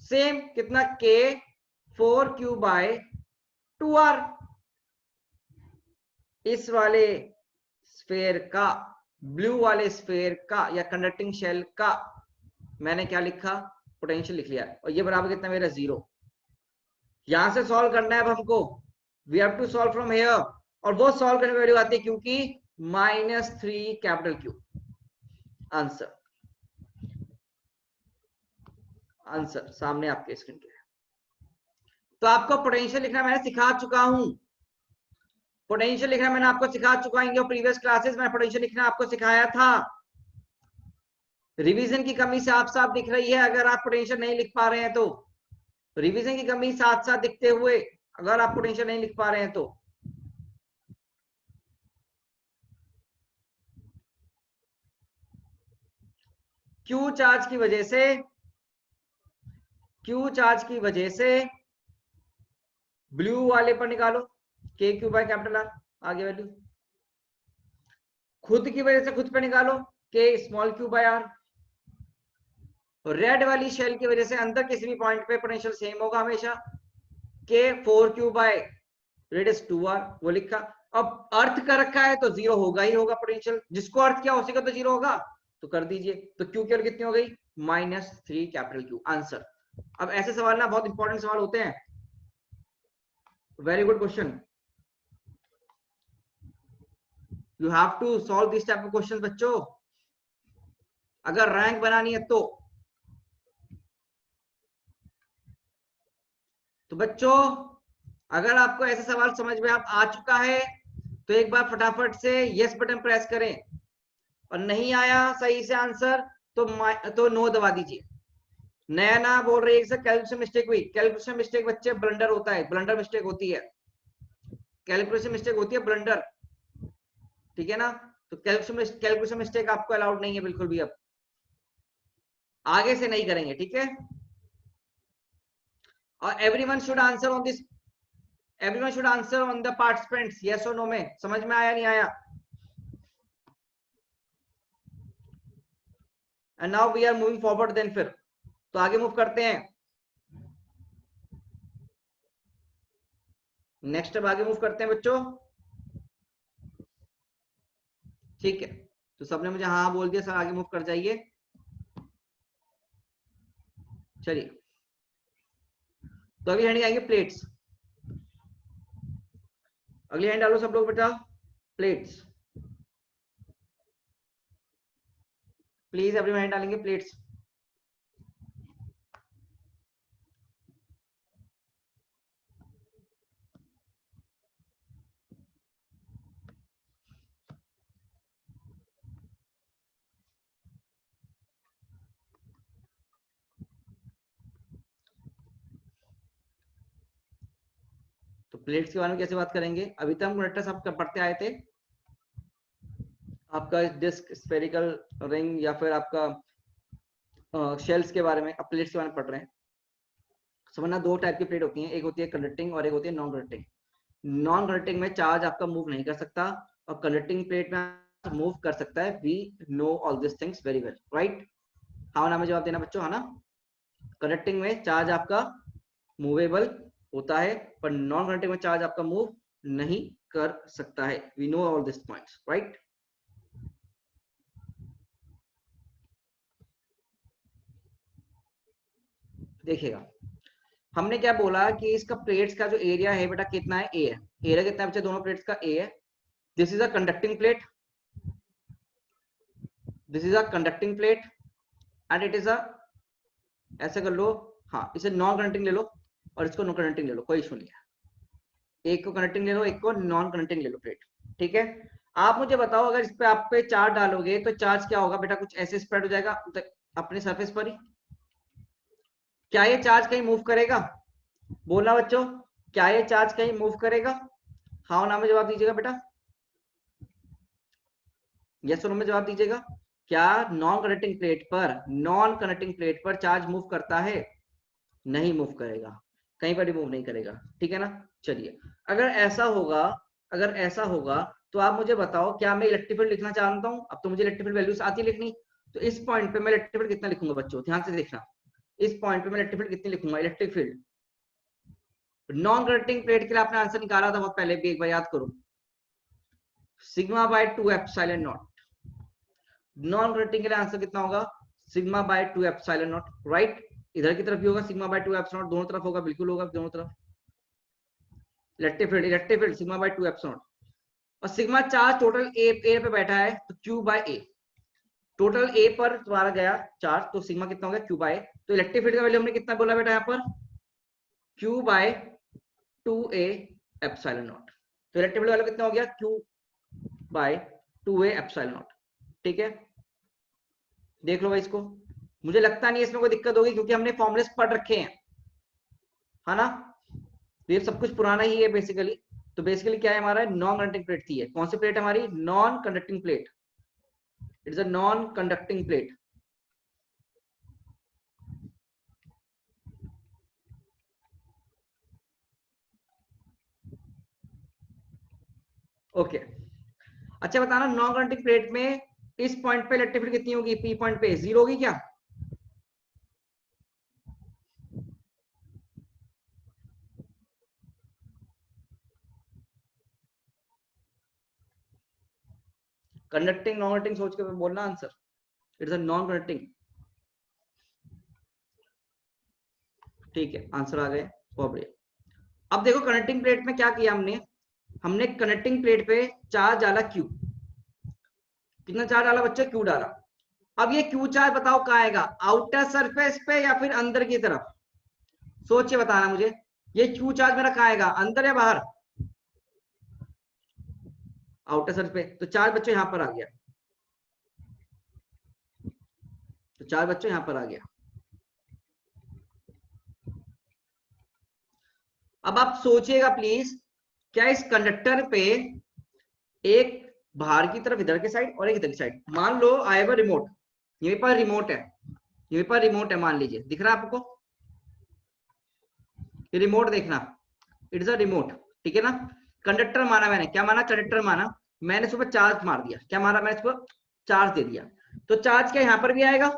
Speaker 1: सेम, कितना, के 4q बाय 2r। इस वाले स्फीयर का, ब्लू वाले स्फीयर का या कंडक्टिंग शेल का मैंने क्या लिखा, पोटेंशियल लिख लिया, और ये बराबर कितना मेरा जीरो। यहां से सॉल्व करना है अब हमको, we have to solve from here, और वो सॉल्व करने में वैल्यू आती है क्योंकि -3 कैपिटल क्यू। आंसर, आंसर सामने आपके स्क्रीन के। तो आपको पोटेंशियल लिखना मैंने सिखा चुका हूं, पोटेंशियल लिखना मैंने आपको सिखा चुका हूं, प्रीवियस क्लासेस में पोटेंशियल लिखना आपको सिखाया था। रिवीजन की कमी साफ साफ दिख रही है अगर आप पोटेंशियल नहीं लिख पा रहे हैं तो, रिवीजन की कमी साथ साथ दिखते हुए अगर आप पोटेंशियल नहीं लिख पा रहे हैं तो। क्यू चार्ज की वजह से, क्यू चार्ज की वजह से ब्लू वाले पर निकालो, K Q by capital R, आगे वैल्यू। खुद की वजह से खुद पे निकालो, K small Q by R. Red वाली शेल की वजह से अंदर किसी भी पॉइंट पे पोटेंशियल सेम होगा हमेशा, के 4q बाय रेडियस 2r, वो लिखा। अब अर्थ का रखा है तो जीरो होगा ही होगा पोटेंशियल, जिसको अर्थ क्या उसी का तो जीरो होगा, तो कर दीजिए। तो क्यू की कितनी हो गई, -3 कैपिटल क्यू, आंसर। अब ऐसे सवाल ना बहुत इंपॉर्टेंट सवाल होते हैं, very good question, you have to solve this type of question बच्चों, अगर रैंक बनानी है तो। तो बच्चों अगर आपको ऐसे सवाल समझ में आप आ चुका है तो एक बार फटाफट से यस बटन प्रेस करें, और नहीं आया सही से आंसर तो नो दबा दीजिए। नया ना बोल रही है सर कैलकुलेशन मिस्टेक हुई, कैलकुलेशन मिस्टेक बच्चे ब्लंडर होता है, ब्लंडर मिस्टेक होती है, कैलकुलेशन मिस्टेक होती है ब्लंडर, ठीक है ना। तो कैलकुलेशन मिस्टेक आपको अलाउड नहीं है बिल्कुल भी, अब आगे से नहीं करेंगे, ठीक है। और everyone should answer on this, everyone should answer on the participants, yes और नो में, समझ में आया नहीं आया। And now we are moving forward, then फिर तो आगे मूव करते हैं, नेक्स्ट अब आगे मूव करते हैं बच्चों, ठीक है। तो सबने मुझे हाँ बोल दिया सर, आगे मूव कर जाइए। चलिए तो अभी हैंड आएंगे प्लेट्स, अगली हैंड डालो सब लोग बेटा, प्लेट्स, प्लीज एवरी हैंड डालेंगे प्लेट्स। तो प्लेट्स के बारे में कैसे बात करेंगे, अभी तक हम कंडक्टर्स आप पढ़ते आए थे, आपका डिस्क, स्फेरिकल, रिंग या फिर आपका शेल्स के बारे में, अब प्लेट्स के बारे में पढ़ रहे हैं। समझना दो टाइप की प्लेट होती हैं, एक होती है कंडक्टिंग और एक होती है नॉन कंडक्टिंग। नॉन कंडक्टिंग में चार्ज आपका मूव नहीं कर सकता, और कंडक्टिंग प्लेट में मूव कर सकता है। We know all this things very well, right. हाँ ना में जवाब देना बच्चों, हाँ ना। कंडक्टिंग में चार्ज आपका मूवेबल होता है, पर नॉन कंडक्टिंग में चार्ज आपका मूव नहीं कर सकता है। We know all this points, right. देखिएगा हमने क्या बोला कि इसका प्लेट्स का जो एरिया है बेटा कितना है, ए है। एरिया कितना है बच्चे दोनों प्लेट्स का, ए है। This is a conducting plate, this is a conducting plate and it is a, ऐसे कर लो, हाँ इसे नॉन कंडक्टिंग ले लो और इसको नॉन कंडक्टिंग ले लो, कोई इशू नहीं है। एक को कंडक्टिंग ले लो, एक को नॉन कंडक्टिंग ले लो प्लेट, ठीक है। आप मुझे बताओ अगर इस पे आप पे चार्ज डालोगे तो चार्ज क्या होगा बेटा, कुछ ऐसे स्प्रेड हो जाएगा अपने सरफेस पर ही। क्या ये चार्ज कहीं मूव करेगा, बोलना बच्चों, क्या ये चार्ज कहीं मूव करेगा, हाँ ना में जवाब दीजिएगा बेटा, यस और नो में जवाब दीजिएगा। क्या नॉन कंडक्टिंग प्लेट पर, नॉन कंडक्टिंग प्लेट पर चार्ज मूव करता है, नहीं मूव करेगा, कहीं पर भी मूव नहीं करेगा, ठीक है ना। चलिए अगर ऐसा होगा, अगर ऐसा होगा तो आप मुझे बताओ, क्या मैं इलेक्ट्रिक फील्ड लिखना चाहता हूं, अब तो मुझे इलेक्ट्रिक फील्ड वैल्यूज आती लिखनी, तो इस पॉइंट पे मैं इलेक्ट्रिक फील्ड कितना लिखूंगा बच्चों, ध्यान से देखना, इस पॉइंट पे मैं इलेक्ट्रिक फील्ड कितनी लिखूंगा, electric field non conducting plate के लिए आपने आंसर निकाला था बहुत पहले भी, एक बार याद करो, sigma by 2 epsilon not. Non conducting के लिए आंसर कितना होगा, sigma by 2 epsilon not, right. इधर की तरफ भी होगा सिग्मा बाय 2 एप्सिलॉन नॉट, दोनों तरफ होगा, बिल्कुल होगा दोनों तरफ। Electric field sigma by 2 epsilon naught, और सिग्मा चार्ज टोटल ए पे बैठा है तो Q by A, total A पर तुम्हारा गया चार्ज, तो सिग्मा कितना हो गया, क्यू बाय। तो इलेक्ट्रिक फील्ड का वैल्यू हमने कितना बोला बेटा यहाँ पर, Q by 2a epsilon naught. तो इलेक्ट्रिक फील्ड वाला कितना हो गया, Q by 2a epsilon not, ठीक है। देख लो भाई इसको, मुझे लगता नहीं इसमें कोई दिक्कत होगी क्योंकि हमने फॉर्मुलेस पढ़ रखे हैं, है ना। ये सब कुछ पुराना ही है बेसिकली। तो बेसिकली क्या है हमारा, नॉन कंडक्टिंग प्लेट थी, है कौन सी प्लेट हमारी, non conducting plate, it is a non conducting plate, okay. अच्छा बताना, नॉन कंडक्टिंग प्लेट में इस पॉइंट पे इलेक्ट्रिक फील्ड कितनी होगी? पी पॉइंट पे 0 होगी क्या? कंडक्टिंग नॉन कंडक्टिंग सोच के बोलना answer. It's a non conducting. ठीक है, आंसर आ गए, बहुत बढ़िया। अब देखो कनेक्टिंग प्लेट में क्या किया हमने, हमने कनेक्टिंग प्लेट पे चार्ज डाला क्यू। कितना चार्ज डाला बच्चे? क्यू डाला। अब ये क्यू चार्ज बताओ कहाँ आएगा, आउटर सरफेस पे या फिर अंदर की तरफ? सोच के बताना मुझे, ये क्यू चार्ज मेरा कहाँ आएगा, अंदर या बाहर? आउटर सरफेस पे। तो चार्ज बच्चों यहां पर आ गया, तो चार्ज बच्चों यहां पर आ गया। अब आप सोचिएगा प्लीज, क्या इस कंडक्टर पे एक बाहर की तरफ इधर के साइड और एक इधर की साइड, मान लो आई हैव अ रिमोट, ये पर रिमोट है, ये पर रिमोट है मान लीजिए, दिख रहा है आपको? ये रिमोट देखना, इट्स अ रिमोट, ठीक है ना? कंडक्टर माना मैंने, क्या माना? कंडक्टर माना। मैंने इस पर चार्ज मार दिया, क्या मारा? मैंने इस पर चार्ज दे दिया। तो चार्ज क्या यहां पर भी आएगा,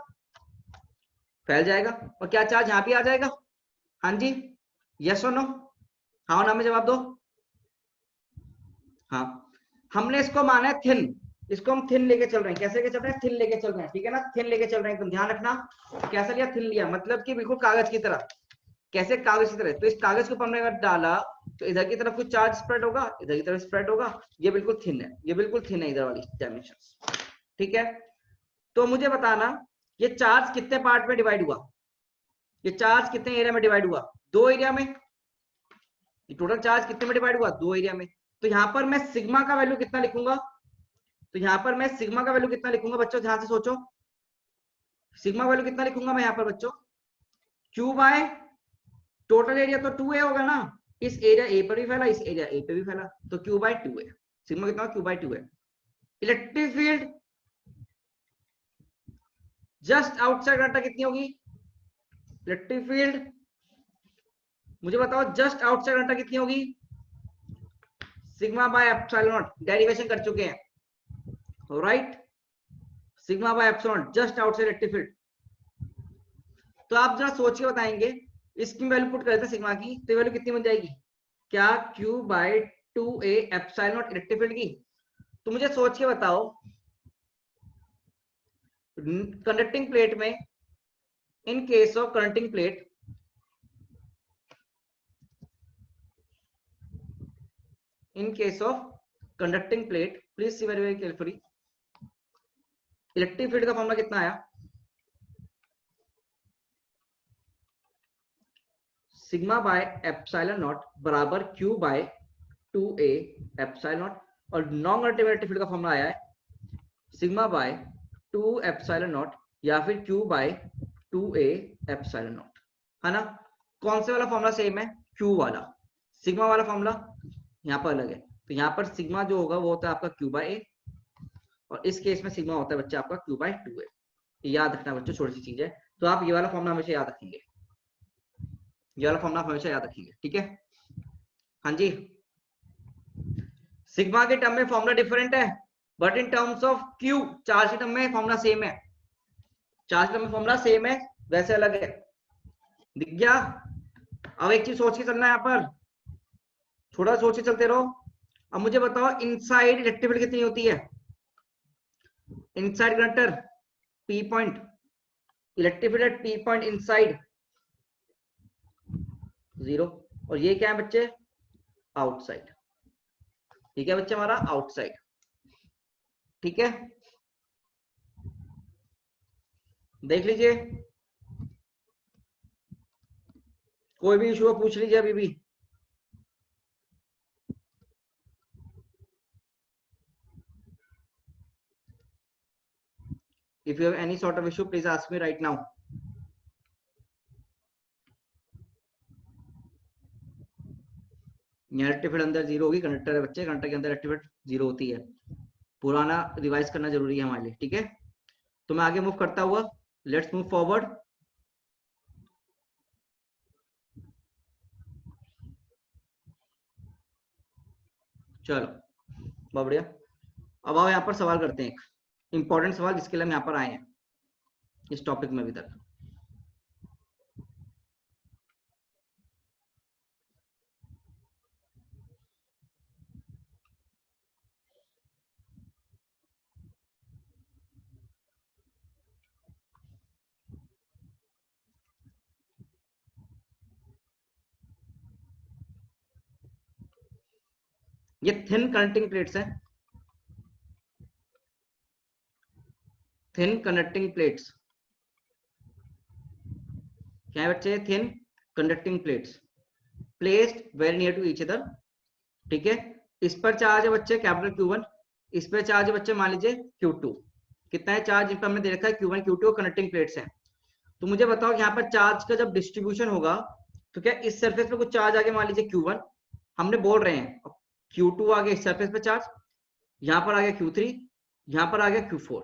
Speaker 1: फैल जाएगा, और क्या चार्ज यहां भी आ जाएगा? हाँ जी, यस और नो? हाँ ना में जवाब दो। हाँ, हमने इसको माना है थिन, इसको हम थिन लेके चल रहे हैं। कैसे लेके चल रहे हैं? थिन लेके चल रहे हैं, ठीक है ना? थिन लेके चल रहे हैं, एकदम ध्यान रखना। कैसा लिया? थिन लिया, मतलब कि बिल्कुल कागज की तरह। कैसे? कागज की तरह। तो इस कागज को हमने अगर डाला तो इधर की तरफ कुछ चार्ज स्प्रेड होगा, इधर की तरफ स्प्रेड होगा। ये बिल्कुल थिन है, ये बिल्कुल थिन है इधर वाली डायमेंशन, ठीक है? तो मुझे बताना, ये चार्ज कितने पार्ट में डिवाइड हुआ, ये चार्ज कितने एरिया में डिवाइड हुआ? 2 एरिया में। ये टोटल चार्ज कितने में डिवाइड हुआ? 2 एरिया में। तो यहां पर मैं सिग्मा का वैल्यू कितना लिखूंगा? तो यहां पर मैं सिग्मा का वैल्यू कितना लिखूंगा बच्चों? ध्यान से सोचो, सिग्मा वैल्यू कितना लिखूंगा मैं यहां पर बच्चों? क्यू बाय टोटल एरिया तो 2a होगा ना, इस एरिया ए पर भी फैला, इस एरिया ए पे भी फैला, तो क्यू बाय 2a। सिग्मा कितना? Q by 2a। Electric field just outside conductor कितनी होगी? इलेक्ट्रिक फील्ड मुझे बताओ जस्ट आउटसाइड कंडक्टर कितनी होगी? Sigma by epsilon not, derivation कर चुके हैं, right? Sigma by epsilon just outside electric field. तो आप जरा सोच के बताएंगे, इसकी वैल्यू पुट करते हैं सिग्मा की, तो वैल्यू कितनी बन जाएगी? क्या Q by 2a epsilon naught electric field की? तो मुझे सोच के बताओ, कंडक्टिंग प्लेट में, in case of conducting plate, in case of conducting plate, please see very carefully, electric field का फॉर्मूला कितना आया? सिग्मा बाय एप्सिलॉन नॉट बराबर Q by 2a epsilon naught, और नॉन कंडक्टिंग इलेक्ट्रिक फील्ड का formula आया है sigma by 2 epsilon not या फिर Q by 2a epsilon not, है ना? कौन से वाला फॉर्मूला सेम है? क्यू वाला। सिग्मा वाला फॉर्मूला यहाँ पर अलग है, तो यहाँ पर सिग्मा जो होगा वो होता है आपका क्यू बाय ए, और इस केस में सिग्मा होता है बच्चा आपका क्यू बाय 2a। याद रखना बच्चों, छोटी सी चीज है, तो आप ये वाला फॉर्मूला हमेशा याद रखेंगे, ये वाला फॉर्मूला हमेशा याद रखेंगे, ठीक है? हाँ जी, सिग्मा के टर्म में फॉर्मूला डिफरेंट है, but in terms of Q charge के टर्म में फॉर्मूला सेम है, चार्ज के टर्म में फॉर्मूला सेम है, वैसे अलग है। दिख गया? अब एक चीज सोच के चलना है यहाँ पर, थोड़ा सोच के चलते रहो। अब मुझे बताओ इनसाइड इलेक्ट्रिक फील्ड कितनी होती है? Inside conductor P point, electric field eight P point inside 0, और ये क्या है बच्चे? आउटसाइड। ठीक है बच्चे, हमारा आउटसाइड, ठीक है? देख लीजिए, कोई भी इशू पूछ लीजिए अभी भी। If you have any sort of issue, please ask me right now. Electric field अंदर 0 होगी, कंडक्टर है बच्चे, कंडक्टर के अंदर इलेक्ट्रिक फील्ड 0 होती है। पुराना रिवाइज करना जरूरी है हमारे लिए, ठीक है? तो मैं आगे मूव करता हुआ, लेट्स मूव फॉरवर्ड। चलो बहुत बढ़िया। अब आओ यहाँ पर सवाल करते हैं, एक इंपॉर्टेंट सवाल जिसके लिए हम यहाँ पर आए हैं इस टॉपिक में अभी तक। ये थिन कनेक्टिंग प्लेट्स हैं, थिन कनेक्टिंग प्लेट्स। क्या है बच्चे? Thin conducting plates placed very near to each other. ठीक है, इस पर चार्ज है बच्चे कैपिटल Q1, इस पर चार्ज है बच्चे मान लीजिए Q2। कितना है चार्ज? इन पर हमने दे रखा है Q1 Q2 कनेक्टिंग प्लेट्स हैं। तो मुझे बताओ यहाँ पर चार्ज का जब डिस्ट्रीब्यूशन होगा तो क्या इस सरफेस पे कुछ चार्ज आगे मान लीजिए Q1, हमने बोल रहे हैं Q2 आ गया इस सरफेस पे चार्ज, यहाँ पर आ गया Q3, यहाँ पर आ गया Q4।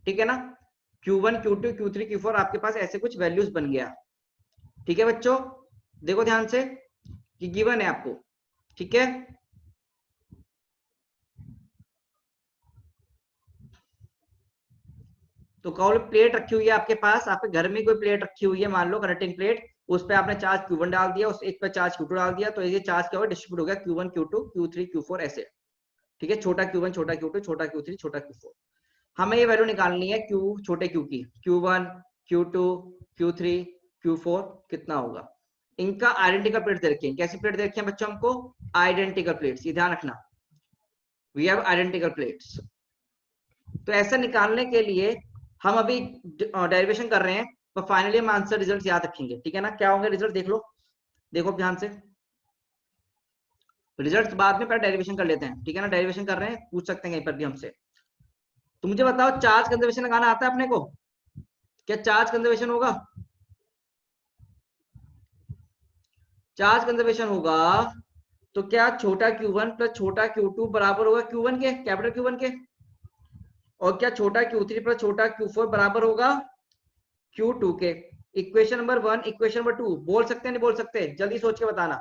Speaker 1: ठीक है ना, Q1 Q2 Q3 Q4 आपके पास ऐसे कुछ वैल्यूज बन गया। ठीक है बच्चों, देखो ध्यान से कि गिवन है आपको। ठीक है, तो कॉल प्लेट रखी हुई है आपके पास, आपके घर में कोई प्लेट रखी हुई है मान लो कनेक्टिंग प्लेट, उस पर आपने चार्ज Q1 डाल दिया, उस एक पर चार्ज Q2 डाल दिया, तो ये चार्ज क्या होगा? डिस्ट्रीब्यूट हो गया Q1 Q2 Q3 Q4 ऐसे। ठीक है, छोटा Q1 छोटा Q2 छोटा Q3 छोटा Q4। हमें ये वैल्यू निकालनी है Q छोटे Q की, Q1 Q2 Q3 Q4 कितना होगा। इनका आइडेंटिकल प्लेट दे रखी है। कैसी प्लेट दे रखी है बच्चों? हमको आइडेंटिकल प्लेट्स, ये ध्यान रखना, वी हैव आइडेंटिकल प्लेट्स। तो ऐसा निकालने के लिए हम अभी डेरिवेशन कर रहे हैं, तो फाइनली हम आंसर रिजल्ट याद रखेंगे। ठीक है ना, क्या होंगे रिजल्ट देख लो, देखो ध्यान से। रिजल्ट बाद में पहले डेरिवेशन कर लेते हैं। ठीक है ना, डेरिवेशन कर रहे हैं, पूछ सकते हैं कहीं पर भी हमसे। तो मुझे बताओ चार्ज कंजर्वेशन लगाना आता है अपने को? क्या चार्ज कंजर्वेशन होगा? चार्ज कंजर्वेशन होगा तो क्या छोटा Q1 प्लस छोटा Q2 बराबर होगा Q1 के, कैपिटल Q1 के, और क्या छोटा Q3 प्लस छोटा Q4 बराबर होगा Q2 के। इक्वेशन नंबर 1 इक्वेशन नंबर 2 बोल सकते हैं नहीं बोल सकते? जल्दी सोच के बताना,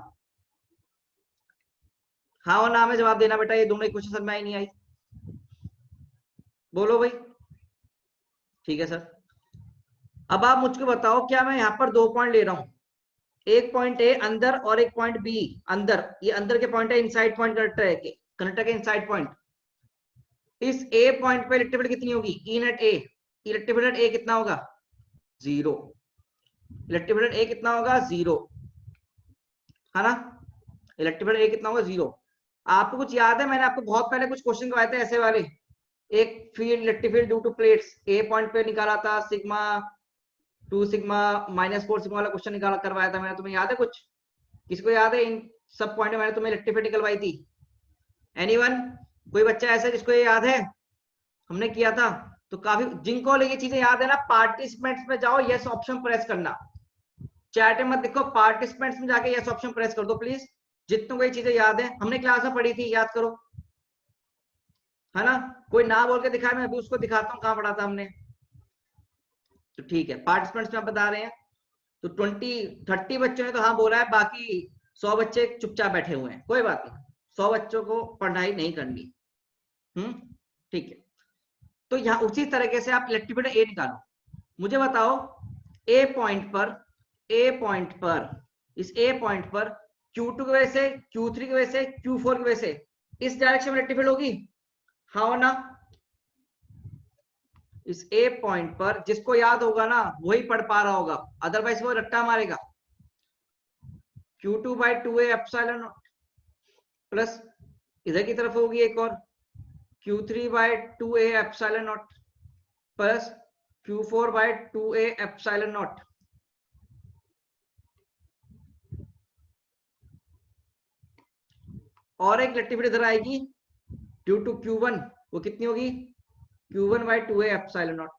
Speaker 1: हाँ और ना में जवाब देना बेटा। ये दोनों इक्वेशन समझ में आई नहीं आई? बोलो भाई। ठीक है सर। अब आप मुझको बताओ, क्या मैं यहाँ पर 2 पॉइंट ले रहा हूं, एक पॉइंट ए अंदर और एक पॉइंट बी अंदर, ये अंदर के पॉइंट है, इनसाइड पॉइंट कनेक्टर है, कनेक्टर के इनसाइड पॉइंट। इस ए पॉइंट पे इलेक्ट्रिक फील्ड कितनी होगी? ई नेट ए, इलेक्ट्रिक फील्ड ए कितना होगा? 0। इलेक्ट्रिक फील्ड ए कितना होगा? 0, है ना। इलेक्ट्रिक फील्ड ए कितना होगा? 0। आपको कुछ याद है? मैंने आपको बहुत पहले कुछ क्वेश्चन करवाए थे ऐसे वाले, एक field electric field due to plates a point पे निकाला था, सिग्मा 2 सिग्मा -4 सिग्मा वाला क्वेश्चन निकाला करवाया था मैंने, तुम्हें याद है कुछ? किसको याद है? इन सब पॉइंट में मैंने तुम्हें इलेक्ट्रिक फील्ड निकलवाई थी। एनीवन? कोई बच्चा ऐसा जिसको ये याद है? हमने किया था। तो काफी जिनको ये चीजें याद है ना, पार्टिसिपेंट्स में जाओ, यस ऑप्शन प्रेस करना, चैट में मत देखो, पार्टिसिपेंट्स में जाके यस ऑप्शन प्रेस कर दो प्लीज, जितनों को ये चीजें याद है, हमने क्लास में पढ़ी थी, याद करो, है ना। कोई ना बोल के दिखाए, मैं अभी उसको दिखाता हूँ कहाँ पढ़ा था हमने। तो ठीक है, पार्टिसिपेंट्स में आप बता रहे हैं, तो 20-30 बच्चों ने तो हाँ बोला है, बाकी 100 बच्चे चुपचाप बैठे हुए हैं, कोई बात नहीं, 100 बच्चों को पढ़ाई नहीं करनी। ठीक है, तो यहाँ उसी तरीके से आप इलेक्ट्रिक फील्ड ए निकालो। मुझे बताओ ए पॉइंट पर, ए पॉइंट पर, इस ए पॉइंट पर Q2 की वजह से, Q3 की वजह से, Q4 की वजह से इस डायरेक्शन में इलेक्ट्रिक फील्ड होगी, हाँ और ना। इस ए पॉइंट पर जिसको याद होगा ना वही पढ़ पा रहा होगा, अदरवाइज वो रट्टा मारेगा। Q2/2a एप्सिलॉन प्लस इधर की तरफ होगी एक और Q3/2a epsilon not plus Q4/2a epsilon naught. और एक इलेक्ट्रिक फील्ड इधर आएगी ड्यू टू Q1, वो कितनी होगी? Q1/2a epsilon naught.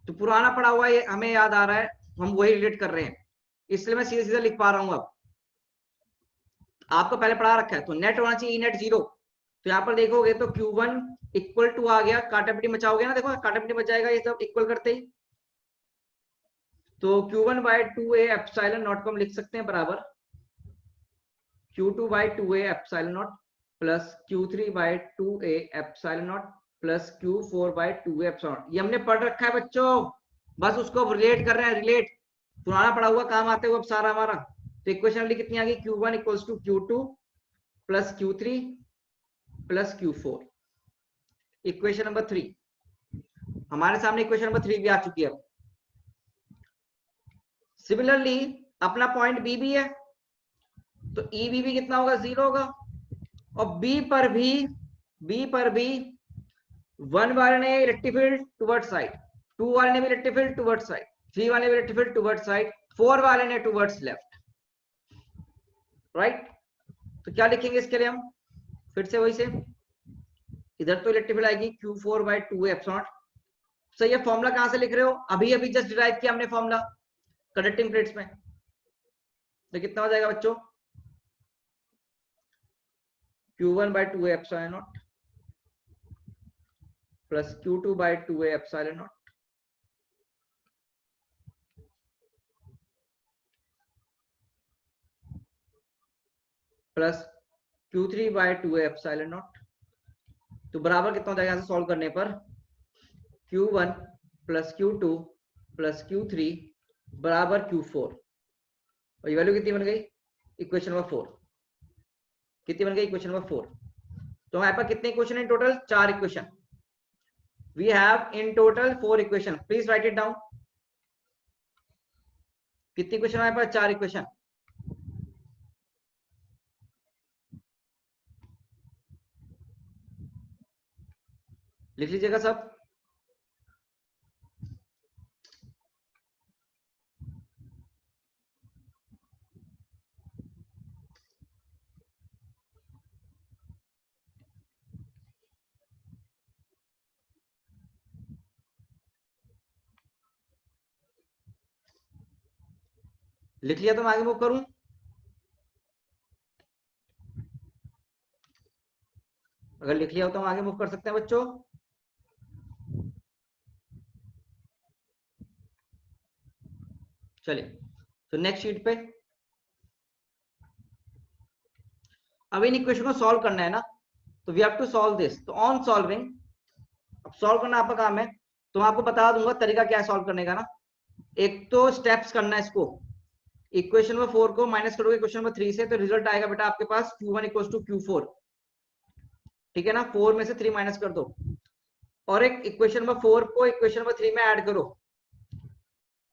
Speaker 1: तो पुराना पढ़ा हुआ ये हमें याद आ रहा है, हम वही रिलेट कर रहे हैं, इसलिए मैं सीधे सीधे लिख पा रहा हूं। अब आपको पहले पढ़ा रखा है, तो नेट होना चाहिए नेट 0। तो यहाँ पर देखोगे तो Q1 इक्वल टू आ गया, काटापिटी मचाओगे ना, देखो काटापिटी मच जाएगा ये सब इक्वल करते ही। तो Q1/2a एप्सिलॉन नॉट को हम लिख सकते हैं बराबर Q2/2a epsilon not plus Q3 by 2A epsilon not plus Q4 by 2A epsilon not. ये हमने पढ़ रखा है बच्चों, बस उसको रिलेट कर रहे हैं, रिलेट पुराना पढ़ा हुआ काम आते हुए अब सारा हमारा। तो इक्वेशन कितनी आ गई, Q1 equals to Q2 plus Q3 plus Q4। Equation number 3 हमारे सामने, इक्वेशन नंबर 3 भी आ चुकी है। सिमिलरली अपना पॉइंट बी भी है, तो EB भी कितना होगा, 0 होगा। और बी पर भी 1 वाले ने इलेक्ट्रिक फील्ड टुवर्ड साइड, 2 वाले ने भी इलेक्ट्रिक फील्ड टुवर्ड साइड, 3 वाले ने भी इलेक्ट्रिक फील्ड टुवर्ड साइड, 4 वाले ने टुवर्ड्स लेफ्ट, राइट। तो क्या लिखेंगे इसके लिए हम, फिर से वही से, इधर तो इलेक्ट्रिक फील्ड आएगी Q4 बाई 2A एप्सिलॉन। सही है, फॉर्मूला कहां से लिख रहे हो, अभी अभी जस्ट डिराइव किया हमने फॉर्मूला कंडक्टिंग प्लेट्स में। तो कितना हो जाएगा बच्चों, Q1 by 2A epsilon not plus Q2 by 2A epsilon not plus Q3 by 2A epsilon naught. तो बराबर कितना हो जाएगा, ऐसे सॉल्व करने पर Q1 plus Q2 plus Q3 बराबर Q4। और ये वैल्यू कितनी बन गई, इक्वेशन नंबर 4 कितनी बन गई, इक्वेशन नंबर 4। तो हमारे पास कितने इक्वेशन है total, 4 equation. We have in total 4 equation, please write it down. कितनी इक्वेशन हमारे पास, 4 इक्वेशन। लिख लीजिएगा सब। लिख लिया तो मैं आगे मूव करूं, अगर लिख लिया हो तो हम आगे मूव कर सकते हैं बच्चों। चलिए तो नेक्स्ट शीट पे अब इन इक्वेशन को सॉल्व करना है ना, तो we have to solve this. तो ऑन सॉल्विंग, अब सॉल्व करना आपका काम है, तो मैं आपको बता दूंगा तरीका क्या है सॉल्व करने का ना। एक तो स्टेप्स करना है इसको, इक्वेशन नंबर 4 को माइनस करोगे इक्वेशन नंबर 3 से, तो रिजल्ट आएगा बेटा आपके पास Q1 इक्वल्स टू Q4, ठीक है ना। 4 में से 3 माइनस कर दो, और एक इक्वेशन नंबर 4 को इक्वेशन नंबर 3 में ऐड करो,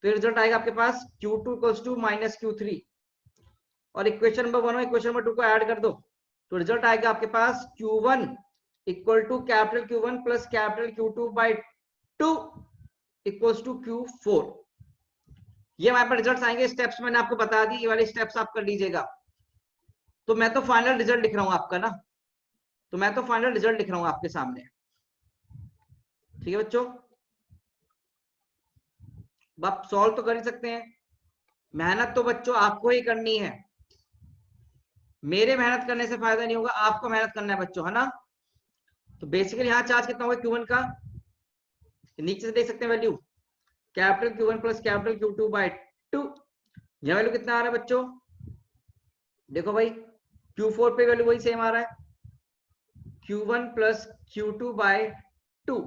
Speaker 1: तो रिजल्ट आएगा आपके पास Q2 equals to minus Q3। और इक्वेशन नंबर 1 और इक्वेशन नंबर 2 को ऐड कर दो, तो रिजल्ट आएगा आपके पास Q1 equal to capital Q1 plus capital Q2 by 2 equals to Q4। ये हमारे पास रिजल्ट्स आएंगे। स्टेप्स मैंने आपको बता दी, ये वाले स्टेप्स आप कर लीजिएगा। तो मैं तो फाइनल रिजल्ट लिख रहा हूं आपका ना, तो मैं तो फाइनल रिजल्ट लिख रहा हूं आपके सामने, ठीक है बच्चों। आप सॉल्व तो कर ही सकते हैं, मेहनत तो बच्चों आपको ही करनी है, मेरे मेहनत करने से फायदा नहीं होगा, आपको मेहनत करना है बच्चों, है ना। तो बेसिकली यहाँ चार्ज कितना होगा Q1 का, नीचे से देख सकते हैं value, capital Q1 plus capital Q2 by 2। यह वैल्यू कितना आ रहा है बच्चों, देखो भाई Q4 पे वैल्यू वही सेम आ रहा है, Q1 प्लस Q2 बाई 2।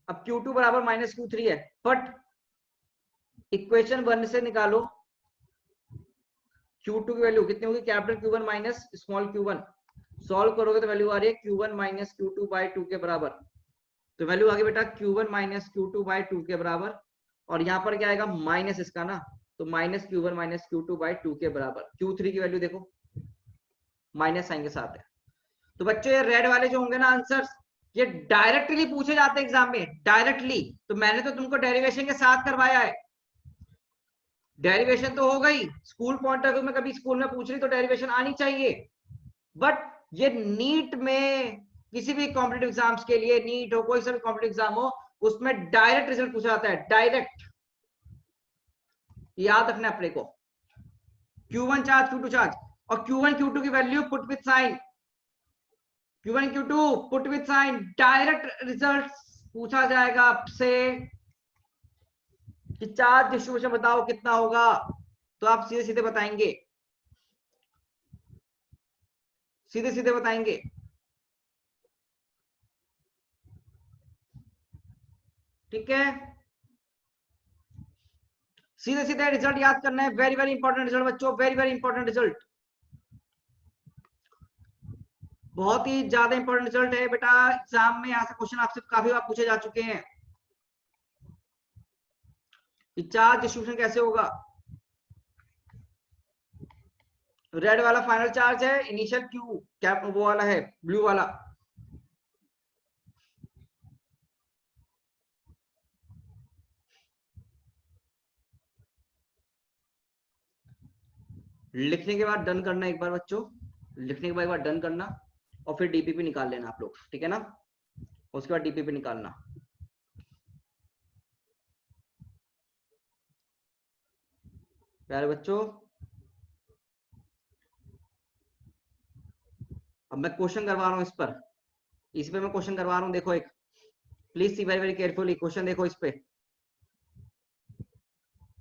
Speaker 1: अब Q2 बराबर माइनस Q3 है, बट इक्वेशन 1 से निकालो Q2 की वैल्यू कितनी होगी, capital Q1 minus small Q1। Solve करोगे तो वैल्यू आ रही है Q1 माइनस Q2 बाई 2 के बराबर। तो वैल्यू आ गई बेटा Q1 माइनस Q2 बाई 2 के बराबर, और यहाँ पर क्या आएगा माइनस इसका ना, तो minus Q1 minus Q2 by 2 के बराबर। Q3 की वैल्यू देखो माइनस साइन के साथ है। तो बच्चों ये रेड वाले जो होंगे ना आंसर्स, ये डायरेक्टली पूछे जाते हैं एग्जाम में, डायरेक्टली। तो मैंने तो तुमको डेरिवेशन के साथ करवाया है, डेरिवेशन तो हो गई स्कूल पॉइंट ऑफ व्यू में, कभी स्कूल में पूछ रही तो डेरिवेशन आनी चाहिए, बट ये नीट में किसी भी कॉम्पिटिटिव एग्जाम्स के लिए, नीट हो कोई सा भी कॉम्पिटिटिव एग्जाम हो, उसमें डायरेक्ट रिजल्ट पूछा जाता है, डायरेक्ट। याद रखना अपने को, Q1 चार्ज Q2 चार्ज, और Q1 Q2 की value put with sign, Q1 Q2 put with sign, direct result पूछा जाएगा आपसे कि चार्ज डिस्ट्रीब्यूशन बताओ कितना होगा, तो आप सीधे सीधे बताएंगे। सीधे सीधे बताएंगे। ठीक है, सीधे सीधे रिजल्ट याद करना है। वेरी वेरी इंपॉर्टेंट रिजल्ट बच्चों, वेरी वेरी इंपॉर्टेंट रिजल्ट, बहुत ही ज्यादा इंपॉर्टेंट रिजल्ट है बेटा। एग्जाम में यहाँ से क्वेश्चन आपसे काफी बार पूछे जा चुके हैं कि चार्ज डिस्ट्रीब्यूशन कैसे होगा। रेड वाला फाइनल चार्ज है, इनिशियल क्यू क्या वो वाला है ब्लू वाला। लिखने के बाद डन करना एक बार बच्चों, लिखने के बाद एक बार डन करना और फिर डीपीपी निकाल लेना आप लोग, ठीक है ना। उसके बाद डीपीपी निकालना। प्यारे बच्चों, अब मैं क्वेश्चन करवा रहा हूं इस पे मैं क्वेश्चन करवा रहा हूं। देखो एक, please see very very carefully question देखो इस पे,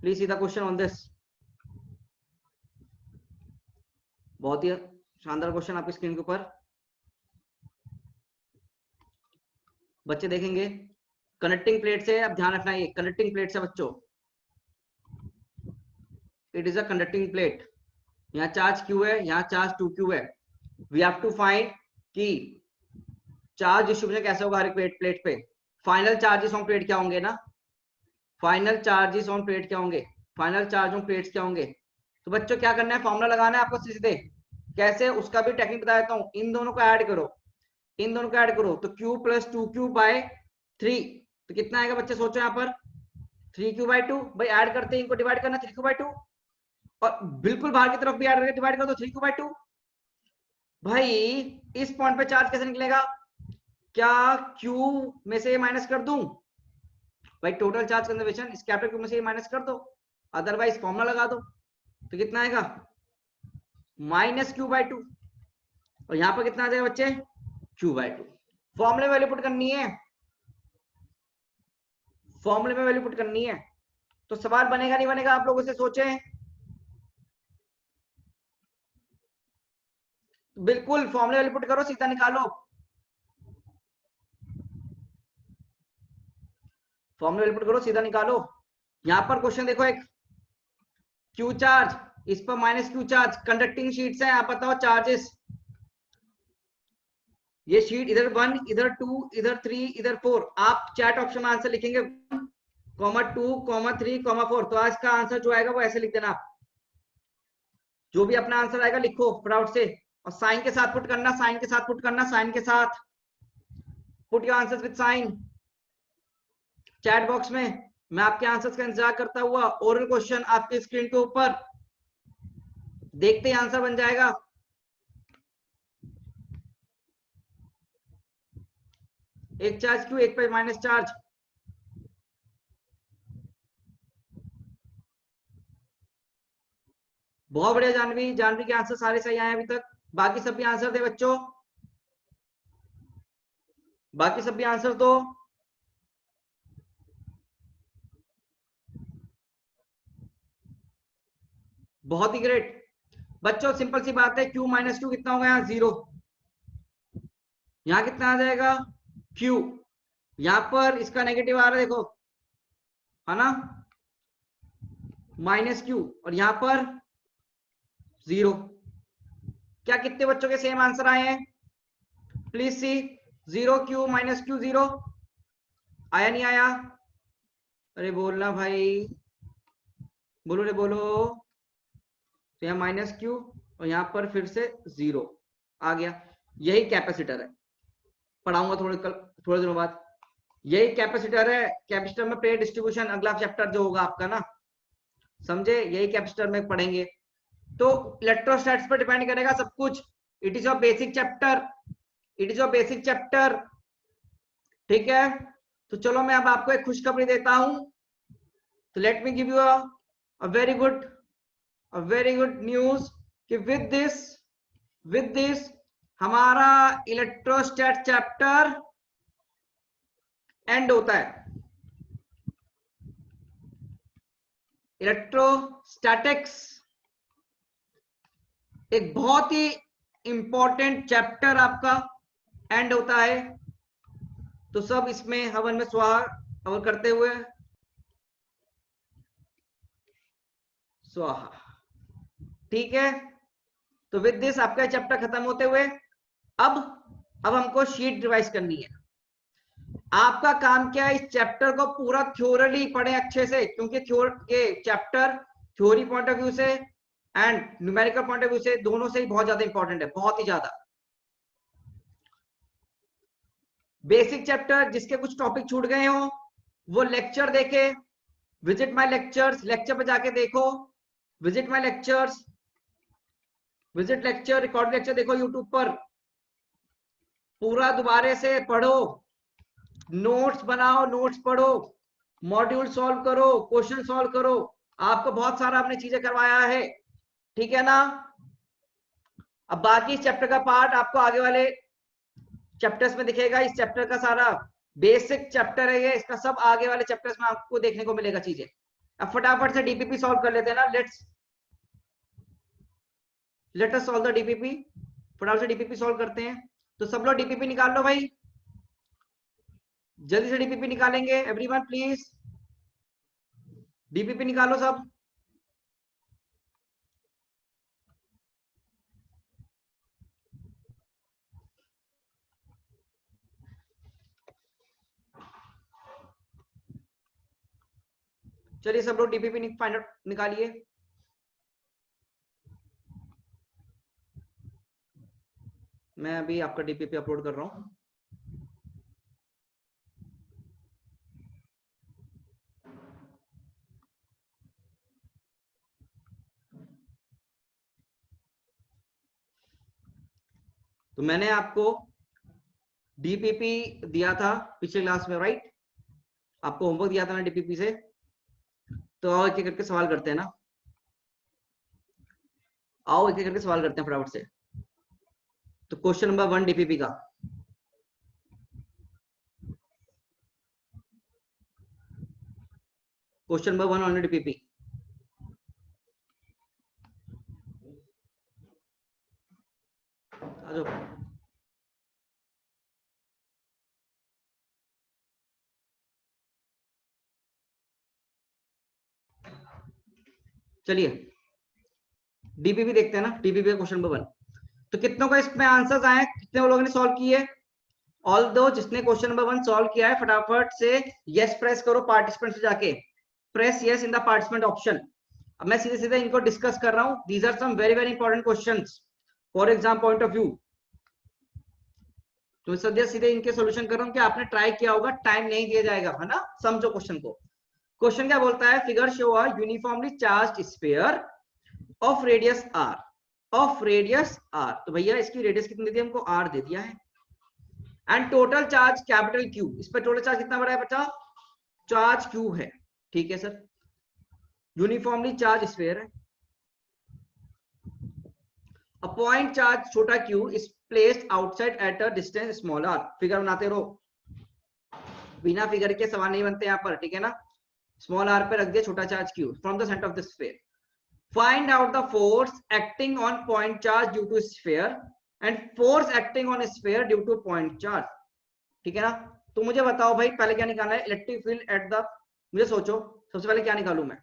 Speaker 1: please see the question on this. बहुत ही शानदार क्वेश्चन आपकी स्क्रीन के ऊपर बच्चे देखेंगे। कनेक्टिंग प्लेट से, अब ध्यान रखना ये कनेक्टिंग प्लेट से बच्चों, it is a conducting plate. यहाँ चार्ज क्यू है, यहाँ चार्ज 2q है। वी हैव टू फाइंड कि चार्ज डिस्ट्रीब्यूशन कैसे होगा हर एक प्लेट पे। फाइनल चार्जेस ऑन प्लेट क्या होंगे ना, फाइनल चार्जेस ऑन प्लेट क्या होंगे, फाइनल चार्ज ऑन प्लेट्स क्या होंगे। तो बच्चों क्या करना है, फॉर्मूला लगाना है आपको सीधे। कैसे, उसका भी टेक्निक बता देता हूँ। इन दोनों को ऐड करो, इन दोनों को ऐड करो तो q प्लस 2q बाय 3, तो कितना आएगा बच्चे सोचो यहाँ पर, 3q बाय 2। भाई ऐड करते हैं, इनको डिवाइड करना 3q बाय 2, और बिल्कुल बाहर की तरफ भी ऐड करके डिवाइड कर दो 3q बाय 2। भाई इस पॉइंट पे चार्ज कैसे निकलेगा, क्या q में से माइनस कर दूं, भाई टोटल चार्ज कंजर्वेशन इस कैपिटल क्यू में से माइनस कर दो, अदरवाइज फॉर्मूला लगा दो। तो कितना आएगा, माइनस क्यू बाय 2, और यहां पर कितना आ जाएगा बच्चे, q बाय 2। फॉर्मूले में वैल्यू पुट करनी है, फॉर्मूले में वैल्यू पुट करनी है। तो सवाल बनेगा नहीं बनेगा आप लोगों से सोचे, बिल्कुल फॉर्मूले वैल्यू पुट करो, सीधा निकालो। फॉर्मूला वैल्यू पुट करो, सीधा निकालो। यहां पर क्वेश्चन देखो एक, क्यू चार्ज, इस पर minus Q charge, conducting sheets है, आप बताओ चार्जेस। ये शीट इधर 1, इधर 2, इधर 3, इधर 4। आप चैट ऑप्शन में आंसर लिखेंगे 1, 2, 3, 4। तो आज का आंसर जो आएगा वो ऐसे लिख देना आप, जो भी अपना आंसर आएगा लिखो फटाफट से, और साइन के साथ पुट करना, साइन के साथ पुट करना, साइन के साथ put your answers with sign chat box में। मैं आपके आंसर्स का इंतजार करता हुआ, ओरल क्वेश्चन आपकी स्क्रीन के ऊपर देखते ही आंसर बन जाएगा। एक चार्ज क्यू, एक पे माइनस चार्ज। बहुत बढ़िया जानवी, जानवी के आंसर सारे सही आए अभी तक। बाकी सब भी आंसर दे बच्चों, बाकी सब भी आंसर दो। बहुत ही ग्रेट बच्चों, सिंपल सी बात है, q माइनस 2 कितना होगा, यहाँ 0, यहाँ कितना आ जाएगा q, यहाँ पर इसका नेगेटिव आ रहा है देखो, है ना, माइनस q, और यहाँ पर 0। क्या कितने बच्चों के सेम आंसर आए हैं, please see. 0q minus q 0, आया नहीं आया, अरे बोलना भाई, बोलो रे बोलो। तो यहाँ माइनस क्यू और यहाँ पर फिर से 0 आ गया। यही कैपेसिटर है, पढ़ाऊंगा थोड़े दिनों बाद। यही कैपेसिटर है, कैपेसिटर में प्लेट डिस्ट्रीब्यूशन अगला चैप्टर जो होगा आपका ना, समझे, यही कैपेसिटर में पढ़ेंगे। तो इलेक्ट्रोस्टैट्स पर डिपेंड करेगा सब कुछ। It is your basic chapter, it is your basic chapter, ठीक है। तो चलो मैं अब आपको एक खुशखबरी देता हूं। तो let me give you a very good news कि विद दिस हमारा इलेक्ट्रोस्टैट चैप्टर एंड होता है। इलेक्ट्रोस्टैटिक्स एक बहुत ही इंपॉर्टेंट चैप्टर आपका एंड होता है। तो सब इसमें हवन में स्वाहा हवन करते हुए स्वाहा, ठीक है। तो विद दिस आपका चैप्टर खत्म होते हुए अब हमको शीट रिवाइज करनी है। आपका काम क्या है, इस चैप्टर को पूरा थ्योरली पढ़े अच्छे से, क्योंकि chapter theory point of view से and numerical point of view से दोनों से ही बहुत ज्यादा इंपॉर्टेंट है, बहुत ही ज्यादा। बेसिक चैप्टर जिसके कुछ टॉपिक छूट गए हो वो लेक्चर देखे, विजिट माय लेक्चर्स, लेक्चर पे जाके देखो, visit my lectures, visit lecture, record lecture देखो यूट्यूब पर, पूरा दोबारा से पढ़ो, नोट्स बनाओ, नोट्स पढ़ो, मॉड्यूल सॉल्व करो, क्वेश्चन सॉल्व करो। आपको बहुत सारा आपने चीजें करवाया है, ठीक है ना। अब बाकी चैप्टर का पार्ट आपको आगे वाले चैप्टर्स में दिखेगा। इस चैप्टर का सारा बेसिक चैप्टर है ये, इसका सब आगे वाले चैप्टर्स में आपको देखने को मिलेगा चीजें। अब फटाफट से डीपीपी सॉल्व कर लेते हैं ना। Let us solve the DPP. फटाफट से डीपीपी सॉल्व करते हैं। तो सब लोग डीपीपी निकाल लो भाई, जल्दी से डीपीपी निकालेंगे। एवरीवन प्लीज डीपीपी निकालो सब। चलिए सब लोग डीपीपी फाइंड आउट निकालिए। मैं अभी आपका डीपीपी अपलोड कर रहा हूं। तो मैंने आपको डीपीपी दिया था पिछले क्लास में, राइट? आपको होमवर्क दिया था ना डीपीपी से। तो आओ एक एक करके सवाल करते हैं ना, आओ एक एक करके सवाल करते हैं फटाफट से। तो क्वेश्चन नंबर 1 डीपीपी का, क्वेश्चन नंबर 1 ऑन डीपीपी। आ जाओ। चलिए डीपीपी देखते हैं ना। डीपीपी का क्वेश्चन नंबर 1, तो कितनों का इसमें आंसर्स आए, कितने लोगों ने सॉल्व किए? ऑल दो जिसने क्वेश्चन नंबर 1 सॉल्व किया है फटाफट से यस प्रेस करो पार्टिसिपेंट से जाके, press yes in the participant option. अब मैं सीधे सीधे इनको डिस्कस कर रहा हूं। These are some very very important questions for exam point of view. तो सद्य सीधे इनके सॉल्यूशन कर रहा हूं कि आपने ट्राई किया होगा, टाइम नहीं दिया जाएगा, है ना। समझो क्वेश्चन को। क्वेश्चन क्या बोलता है, figure show a uniformly charged sphere of radius R, of radius R. तो भैया इसकी रेडियस कितनी दी हमको, आर दे दिया है। And total charge capital Q, इस पर टोटल चार्ज कितना बड़ा है बच्चा, चार्ज क्यू है, ठीक है सर। यूनिफॉर्मली चार्ज स्फीयर है, अ पॉइंट चार्ज छोटा Q is placed outside at a distance small R. Figure बनाते रहो, बिना फिगर के सवाल नहीं बनते यहाँ पर, ठीक है ना। स्मॉल आर पे रख दिया छोटा charge q from the centre of the sphere. Find out the force acting on point charge due to sphere and force acting on sphere due to point charge, ठीक है ना। तो मुझे बताओ भाई पहले क्या निकालना है, इलेक्ट्रिक फील्ड एट द, मुझे सोचो सबसे पहले क्या निकालूं मैं,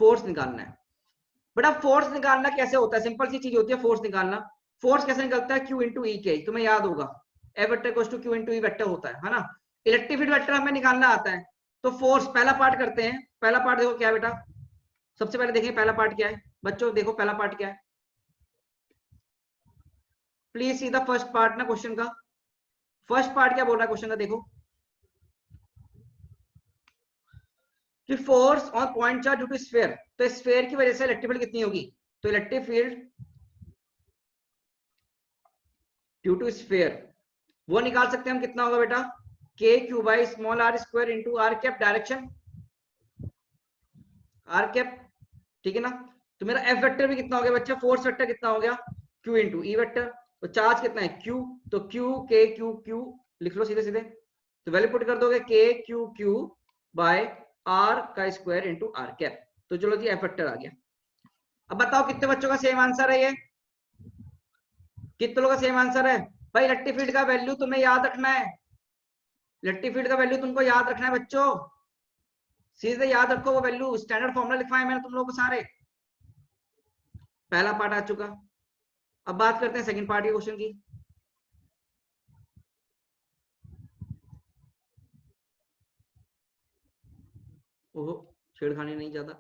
Speaker 1: फोर्स निकालना है। बेटा फोर्स निकालना कैसे होता है, सिंपल सी चीज होती है फोर्स निकालना। फोर्स कैसे निकलता है, क्यू इंटू ई के, तुम्हें याद होगा F vector equals to q into E vector होता है ना। इलेक्ट्रिक फील्ड वेक्टर हमें निकालना आता है। तो फोर्स पहला पार्ट करते हैं। पहला पार्ट देखो क्या है बेटा, सबसे पहले देखें पहला पार्ट क्या है बच्चों, देखो पहला पार्ट क्या है। Please see the first part ना क्वेश्चन का। फर्स्ट पार्ट क्या बोल रहा है क्वेश्चन का, देखो कि force on point charge due to sphere, तो स्फीयर की वजह से इलेक्ट्रिक फील्ड कितनी होगी, तो electric field due to sphere वो निकाल सकते हैं हम, कितना होगा बेटा, k Q by small are square into r cap, direction r cap, ठीक है ना। तो मेरा एफ वेक्टर भी कितना हो गया बच्चा, फोर्स वेक्टर कितना हो गया, क्यू इंटू ई वेक्टर। तो चार्ज कितना है क्यू, तो क्यू के क्यू क्यू लिख लो सीधे सीधे। तो वैल्यू पुट कर दोगे के क्यू क्यू बाय आर का स्क्वायर इंटू आर कैप। तो चलो जी एफ वेक्टर आ गया। अब बताओ कितने बच्चों का सेम आंसर है ये, कितने लोगों का सेम आंसर है? भाई इलेक्ट्रिक फील्ड का वैल्यू तुम्हें याद रखना है, इलेक्ट्रिक फील्ड का वैल्यू तुमको याद रखना है बच्चों, सीधे याद रखो वो वैल्यू, स्टैंडर्ड फॉर्मूला लिखवाया मैंने तुम लोगों को सारे। पहला पार्ट आ चुका, अब बात करते हैं सेकंड पार्ट के क्वेश्चन की। ओहो छेड़खानी नहीं ज्यादा।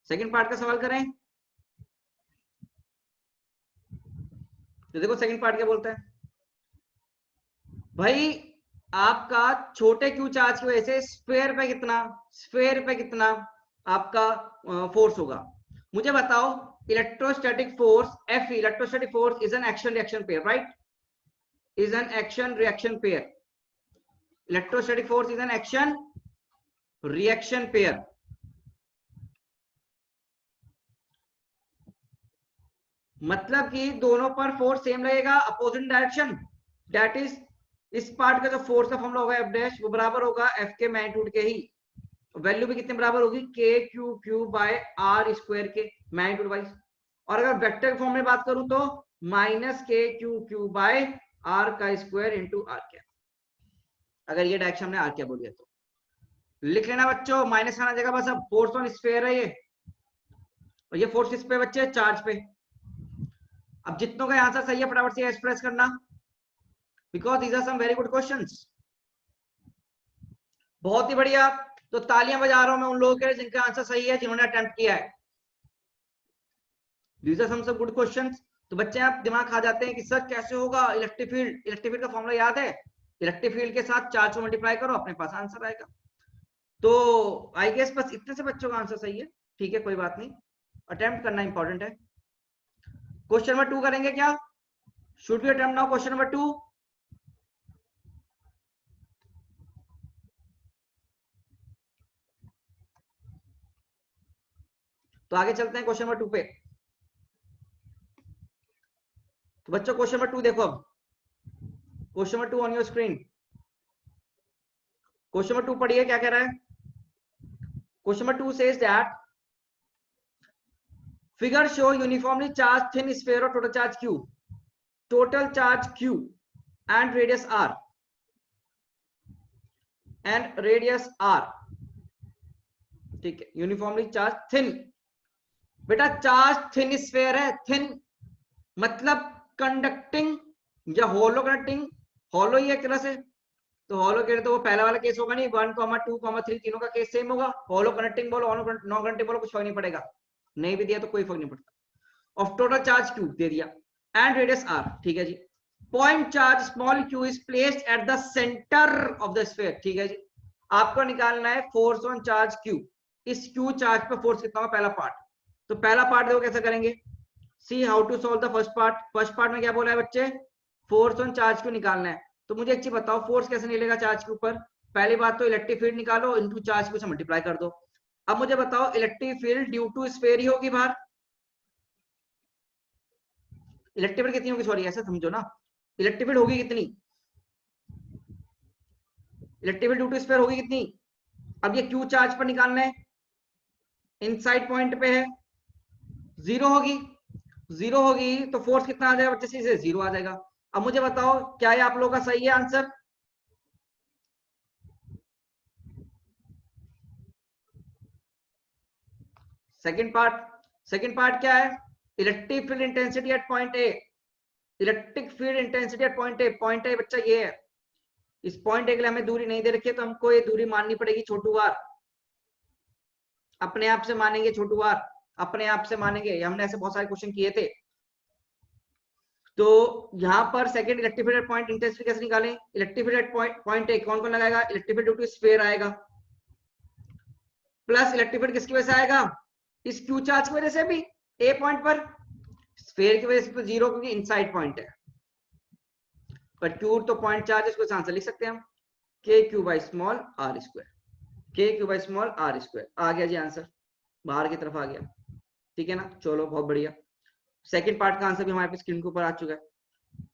Speaker 1: सेकंड पार्ट का सवाल करें तो देखो सेकंड पार्ट क्या बोलता है भाई, आपका छोटे क्यू चार्ज की वजह से स्फीयर पे कितना आपका फोर्स होगा। मुझे बताओ electrostatic force F, electrostatic force is an action reaction pair, right, is an action reaction pair. Electrostatic force is an action reaction pair. मतलब कि दोनों पर फोर्स सेम रहेगा, अपोजिट डायरेक्शन, दैट इज इस पार्ट का जो फोर्स का formula होगा एफ डैश, वो बराबर होगा एफ के मैग्नीट्यूड के ही, वैल्यू भी कितने बराबर होगी, k q q by r square के मैग्नीट्यूड वाइज। और अगर वेक्टर फॉर्म में बात करूं तो माइनस के क्यू क्यू बाय आर का स्क्वायर इंटू आर क्या, अगर ये डायरेक्शन हमने आर क्या बोल दिया तो लिख लेना बच्चों, माइनस आना जगह बस। अब फोर्स ऑन स्फीयर है ये, और ये फोर्स किस पे बच्चे, चार्ज पे। अब जितनों का आंसर सही है फटाफट से एक्सप्रेस करना, because these are some very good questions. बहुत ही बढ़िया, तो तालियां बजा रहा हूं मैं उन लोगों के लिए जिनका आंसर सही है, जिन्होंने अटेम्प्ट किया है। These are some good questions. तो बच्चे आप दिमाग खा जाते हैं कि सर कैसे होगा, इलेक्ट्रिक फील्ड का फॉर्मूला याद है, इलेक्ट्रिक फील्ड के साथ चार्ज को मल्टीप्लाई करो, अपने पास आंसर आएगा। तो आई गेस बस इतने से बच्चों का आंसर सही है, ठीक है कोई बात नहीं, अटेम्प्ट करना इंपॉर्टेंट है। क्वेश्चन नंबर 2 करेंगे क्या, should be attempt now question number 2। तो आगे चलते हैं क्वेश्चन नंबर 2 पे। तो बच्चों क्वेश्चन नंबर 2 देखो, अब question number 2 on your screen. Question number 2 पढ़िए क्या कह रहा है। Question number 2 says that figure show uniformly charge thin sphere और total charge q, total charge q and radius r, ठीक है, यूनिफॉर्मली चार्ज थिन। बेटा चार्ज थिन स्फीयर है, थिन मतलब कंडक्टिंग या होलो कंडक्टिंग, होलो ही एक तरह से, तो होलो कह रहे तो वो पहला वाला केस होगा नहीं, 1, 2, 3 तीनों का केस सेम होगा, होलो कनेक्टिंग बोलो नॉन कनेक्टिंग बोलो कुछ फर्क नहीं पड़ेगा, नहीं भी दिया तो कोई फर्क नहीं पड़ता। ऑफ टोटल चार्ज q दे दिया एंड रेडियस r, ठीक है जी। Point charge small q is placed at the centre of the sphere, ठीक है जी। आपको निकालना है फोर्स ऑन चार्ज q, इस q चार्ज पे फोर्स कितना होगा, पहला पार्ट। तो पहला पार्ट देखो कैसे करेंगे, see how to solve the first part. First part में क्या बोला है बच्चे, फोर्स ऑन चार्ज q निकालना है। तो मुझे एक चीज बताओ फोर्स कैसे निकलेगा चार्ज के ऊपर, पहली बात तो इलेक्ट्रिक फील्ड निकालो इनटू चार्ज को मल्टीप्लाई कर दो। अब मुझे बताओ electric field due to sphere ही होगी बाहर, इलेक्ट्रिक फील्ड कितनी होगी, सॉरी ऐसा समझो ना, इलेक्ट्रिक फील्ड होगी कितनी, electric field due to sphere होगी कितनी। अब ये क्यू चार्ज पर निकालना है, इनसाइड पॉइंट पे है, जीरो होगी तो फोर्स कितना आ जाएगा बच्चे, सीधे जीरो आ जाएगा। अब मुझे बताओ क्या ये आप लोगों का सही है आंसर, सेकंड पार्ट क्या है, electric field intensity at point A, electric field intensity at point A बच्चा ये है, इस पॉइंट ए के लिए हमें दूरी नहीं दे रखी है तो हमको ये दूरी माननी पड़ेगी छोटू वार, अपने आप से मानेंगे छोटू वार, अपने आप से मानेंगे, हमने ऐसे बहुत सारे क्वेश्चन किए थे। तो यहाँ पर second electric field point intensity कैसे निकालें, इलेक्ट्रिक फील्ड पॉइंट ए कौन कौन लगाएगा, electric field due to sphere आएगा, प्लस इलेक्ट्रिक फील्ड किसकी वजह से आएगा, इस क्यू चार्ज की वजह से भी ए पॉइंट पर, स्फीयर की वजह से तो जीरो क्योंकि इनसाइड पॉइंट है, पर क्यू तो पॉइंट चार्ज, इसको आंसर लिख सकते हैं हम K Q by small are square, K Q by small are square आ गया जी आंसर, बाहर की तरफ आ गया, ठीक है ना। चलो बहुत बढ़िया, सेकंड पार्ट का आंसर भी हमारे पास स्क्रीन के ऊपर आ चुका है।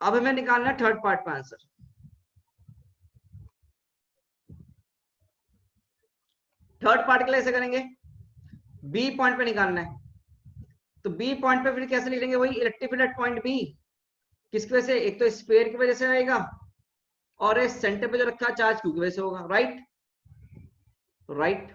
Speaker 1: अब हमें निकालना है थर्ड पार्ट का आंसर। थर्ड पार्ट के लिए ऐसे करेंगे, बी पॉइंट पे निकालना है, तो बी पॉइंट पे फिर कैसे लिखेंगे, वही electric field at point B, किसकी वजह से? एक तो स्फीयर की वजह से आएगा और इस सेंटर पे जो रखा है चार्ज क्यू की वजह से होगा, राइट राइट।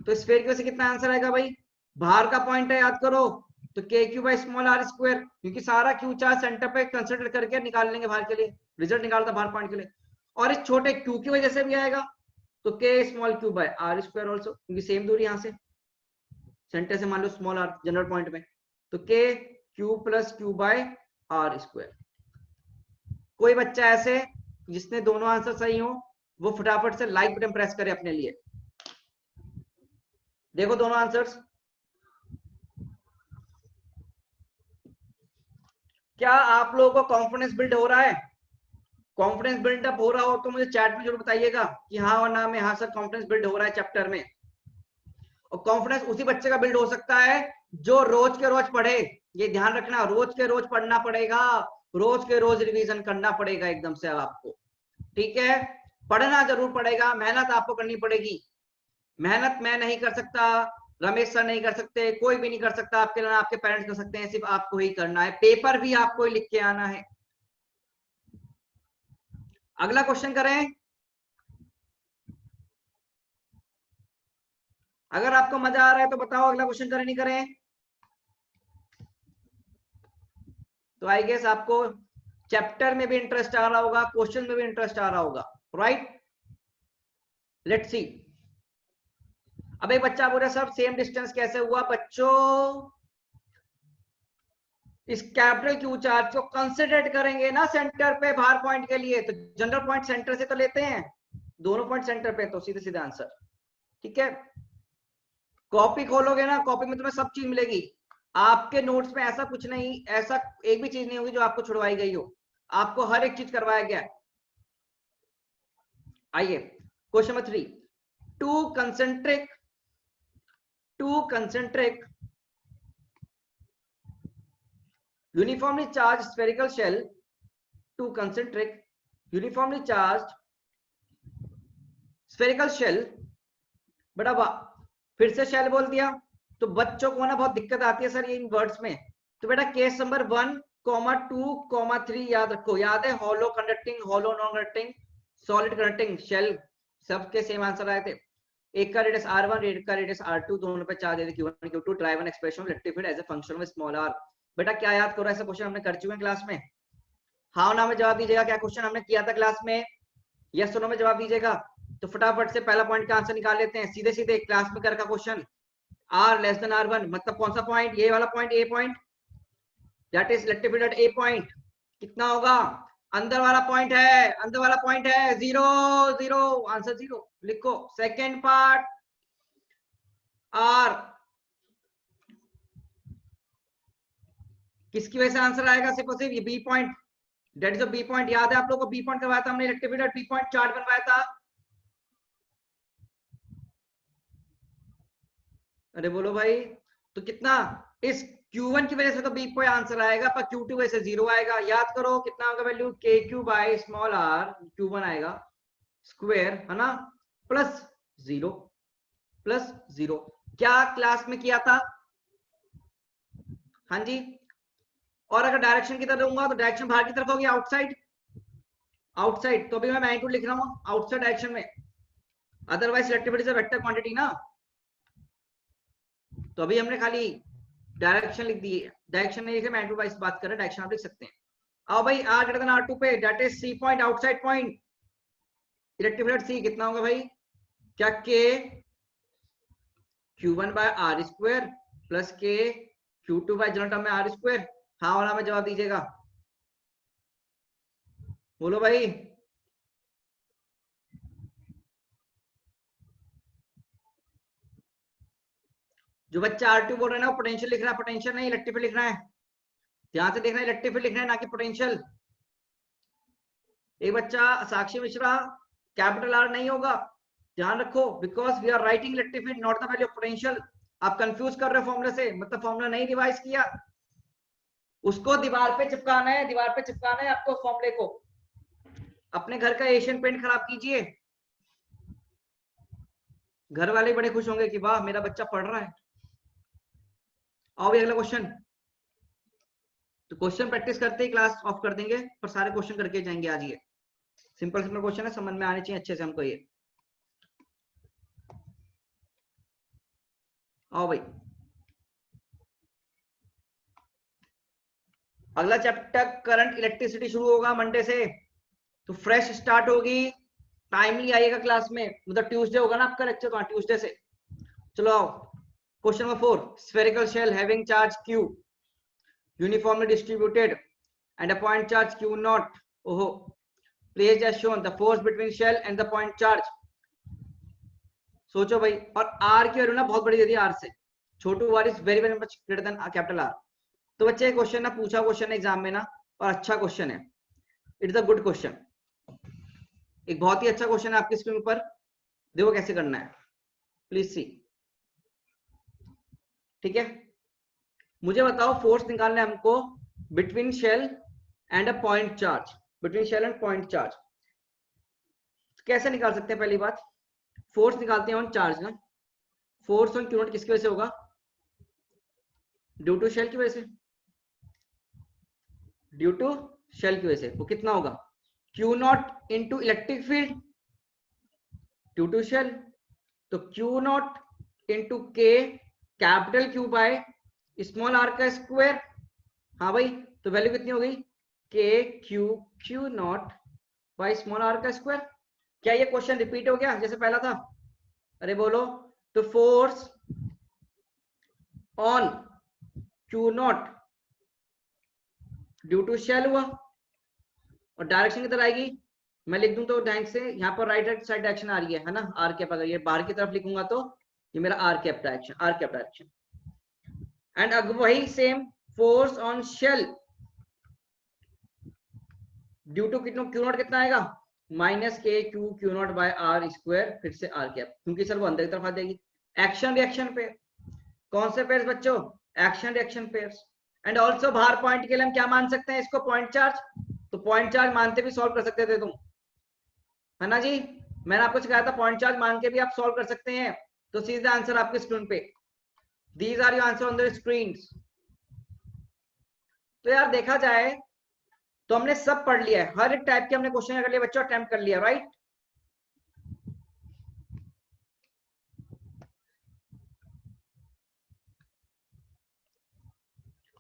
Speaker 1: तो स्फीयर की वजह से कितना आंसर आएगा भाई? बाहर का पॉइंट है, याद करो, तो k Q by small are square, क्योंकि सारा क्यू चार्ज सेंटर पे कंसिडर करके निकाल लेंगे बाहर के लिए, रिजल्ट निकालता बाहर पॉइंट के लिए। और इस छोटे क्यू की वजह से भी आएगा, तो k small Q by r square also, क्योंकि सेम दूरी यहां से सेंटर से मान लो स्मॉल आर जनरल पॉइंट में, तो k q plus q by r square. कोई बच्चा ऐसे जिसने दोनों आंसर सही हो वो फटाफट से लाइक बटन प्रेस करे अपने लिए। देखो दोनों आंसर्स, क्या आप लोगों को कॉन्फिडेंस बिल्ड हो रहा है? कॉन्फिडेंस बिल्ड अप हो रहा हो तो मुझे चैट में जरूर बताइएगा कि हाँ और ना में हाँ सर कॉन्फिडेंस बिल्ड हो रहा है चैप्टर में। और कॉन्फिडेंस उसी बच्चे का बिल्ड हो सकता है जो रोज के रोज पढ़े। ये ध्यान रखना, रोज के रोज पढ़ना पड़ेगा, रोज के रोज रिवीजन करना पड़ेगा एकदम से अब आपको, ठीक है? पढ़ना जरूर पड़ेगा, मेहनत आपको करनी पड़ेगी। मेहनत मैं नहीं कर सकता, रमेश सर नहीं कर सकते, कोई भी नहीं कर सकता आपके लिए, आपके पेरेंट्स कर सकते हैं, सिर्फ आपको ही करना है, पेपर भी आपको ही लिख के आना है। अगला क्वेश्चन करें। अगर आपको मजा आ रहा है तो बताओ अगला क्वेश्चन करें नहीं करें? तो आई गेस आपको चैप्टर में भी इंटरेस्ट आ रहा होगा, क्वेश्चन में भी इंटरेस्ट आ रहा होगा, राइट? Let's see. अब एक बच्चा बोल रहा है सर सेम डिस्टेंस कैसे हुआ? बच्चों इस कैपिटल क्यू चार्ज को कंसिडर करेंगे ना सेंटर पे बाहर पॉइंट के लिए, तो जनरल पॉइंट सेंटर से तो लेते हैं, दोनों पॉइंट सेंटर पे, तो सीधे सीधे आंसर, ठीक है? कॉपी खोलोगे ना, कॉपी में तुम्हें सब चीज मिलेगी, आपके नोट्स में ऐसा कुछ नहीं, ऐसा एक भी चीज नहीं होगी जो आपको छुड़वाई गई हो, आपको हर एक चीज करवाया गया है। आइए question number 3। Two concentric uniformly charged spherical shell, two concentric uniformly charged spherical shell, बड़ा फिर से शेल बोल दिया तो बच्चों को ना बहुत दिक्कत आती है सर ये इन वर्ड्स में। तो बेटा केस नंबर 1, 2, 3 याद रखो, याद है? Hollow conducting, hollow non conducting, solid conducting shell, सबके सेम आंसर आए थे। एक का रेडियस r1, एक का रेडियस r2, दोनों पे चार्ज है q1 q2, derive an expression electric as a function of small r। बेटा क्या याद करो, ऐसा क्वेश्चन हमने कर चुके हैं क्लास में। हाँ ना में जवाब दीजिएगा, क्या क्वेश्चन हमने किया था क्लास में? यस सुनो में जवाब दीजिएगा। तो फटाफट से पहला पॉइंट का आंसर निकाल लेते हैं, सीधे सीधे क्लास में कर का question. r less than r1 मतलब कौन सा पॉइंट? ये वाला point, A point, that is electric field eight A point. कितना होगा? अंदर वाला पॉइंट है, अंदर वाला पॉइंट है 0 0, आंसर 0 लिखो। सेकेंड पार्ट r किसकी वजह से आंसर आएगा? सिर्फ और सिर्फ ये B point, that is B point. याद है आप लोगों को बी पॉइंट करवाया था हमने, electric field B point chart बनवाया था। अरे बोलो भाई, तो कितना? इस Q1 की वजह से तो बी पॉइंट आंसर आएगा, पर Q2 वजह से 0 आएगा। याद करो कितना होगा वैल्यू? के Q by small r, Q1 आएगा स्क्वायर, है ना, प्लस 0 प्लस 0। क्या क्लास में किया था? हाँ जी। और अगर डायरेक्शन की तरफ दूंगा तो डायरेक्शन बाहर की तरफ होगी, आउटसाइड, आउटसाइड। तो अभी मैं मैग्नीट्यूड लिख रहा हूँ आउटसाइड डायरेक्शन में, otherwise electric field is a vector quantity ना। तो अभी हमने खाली डायरेक्शन लिख दी है, डायरेक्शन नहीं लिखे, मैग्नीट्यूड वाइज बात कर रहे हैं, डायरेक्शन आप लिख सकते हैं। आओ भाई r ग्रेटर देन r2 पे, that is C point, outside point, electric field C कितना होगा भाई? क्या k q1 by r square plus k q2 by general term में r स्क्वायर? हाँ और में जवाब दीजिएगा, बोलो भाई। जो बच्चा R2 बोल रहे हैं ना, पोटेंशियल लिख रहा है, पोटेंशियल नहीं इलेक्ट्रिक फील्ड लिखना है, ध्यान से देखना, इलेक्ट्रिक फील्ड लिखना है ना कि पोटेंशियल। एक बच्चा साक्षी मिश्रा, कैपिटल R नहीं होगा, ध्यान रखो, because we are writing electric field not the value of potential. आप कंफ्यूज कर रहे हो फॉर्मूला से, मतलब फॉर्मूला नहीं रिवाइज किया, उसको दीवार पे चिपकाना है, दीवार पे चिपकाना है आपको फॉर्मूले को। अपने घर का एशियन पेंट खराब कीजिए, घर वाले बड़े खुश होंगे कि वाह मेरा बच्चा पढ़ रहा है। आओ अगला क्वेश्चन। तो क्वेश्चन प्रैक्टिस करते ही क्लास ऑफ कर देंगे और सारे क्वेश्चन करके जाएंगे आज। ये सिंपल सिंपल क्वेश्चन है, समझ में आने चाहिए अच्छे से हमको ये। आओ भाई, अगला चैप्टर करंट इलेक्ट्रिसिटी शुरू होगा मंडे से, तो फ्रेश स्टार्ट होगी, टाइमली आइएगा क्लास में, मतलब ट्यूसडे होगा ना आपका लेक्चर, तो ट्यूसडे से। चलो आओ, question number 4, spherical shell having charge q uniformly distributed and a point charge q naught placed as shown, the force between shell and the point charge। सोचो भाई, और r की वैल्यू ना बहुत बड़ी दे दी, r से छोटू r is very very much greater than capital R। तो बच्चे क्वेश्चन ना पूछा क्वेश्चन एग्जाम में ना, और अच्छा क्वेश्चन है, it is a good question, एक बहुत ही अच्छा क्वेश्चन है आपकी स्क्रीन पर, देखो कैसे करना है, प्लीज सी। ठीक है, मुझे बताओ फोर्स निकालना है हमको between shell and a point charge, between shell and point charge. कैसे निकाल सकते हैं? पहली बात, फोर्स निकालते हैं ऑन चार्ज ना, फोर्स ऑन क्यू नॉट किसकी वजह से होगा? ड्यू टू शेल की वजह से, ड्यू टू शेल की वजह से। वो कितना होगा? Q naught into electric field due to shell, तो q naught into k capital q by small r का स्क्वायर। हाँ भाई, तो वैल्यू कितनी हो गई? K q q naught by small r का स्क्वायर। क्या ये क्वेश्चन रिपीट हो गया जैसे पहला था? अरे बोलो। तो force on q naught due to shell हुआ, और डायरेक्शन किधर आएगी? मैं लिख दूं तो ढंग से, यहाँ पर राइट साइड डायरेक्शन आ रही है ना, आर कैप। अगर ये बाहर की तरफ लिखूंगा तो ये मेरा r cap direction, r cap direction. And अब वही same force on shell due to q naught कितना आएगा? माइनस के q q naught by r square, फिर से आर कैप, क्योंकि सर वो अंदर की तरफ आ जाएगी। एक्शन रिएक्शन पेयर, कौन से पेयर्स बच्चों? Action reaction pairs. And also बाहर पॉइंट के लिए हम क्या मान सकते हैं इसको? Point charge. तो पॉइंट चार्ज मानते भी सॉल्व कर सकते थे तुम, है ना जी? मैंने आपको सिखाया था पॉइंट चार्ज मान के भी आप सॉल्व कर सकते हैं। तो सीधा आंसर आपके स्क्रीन पे, these are your answer on the screen. तो यार देखा जाए तो हमने सब पढ़ लिया है, हर एक टाइप के हमने क्वेश्चन कर लिया बच्चों, अटेम्प्ट कर लिया, राइट?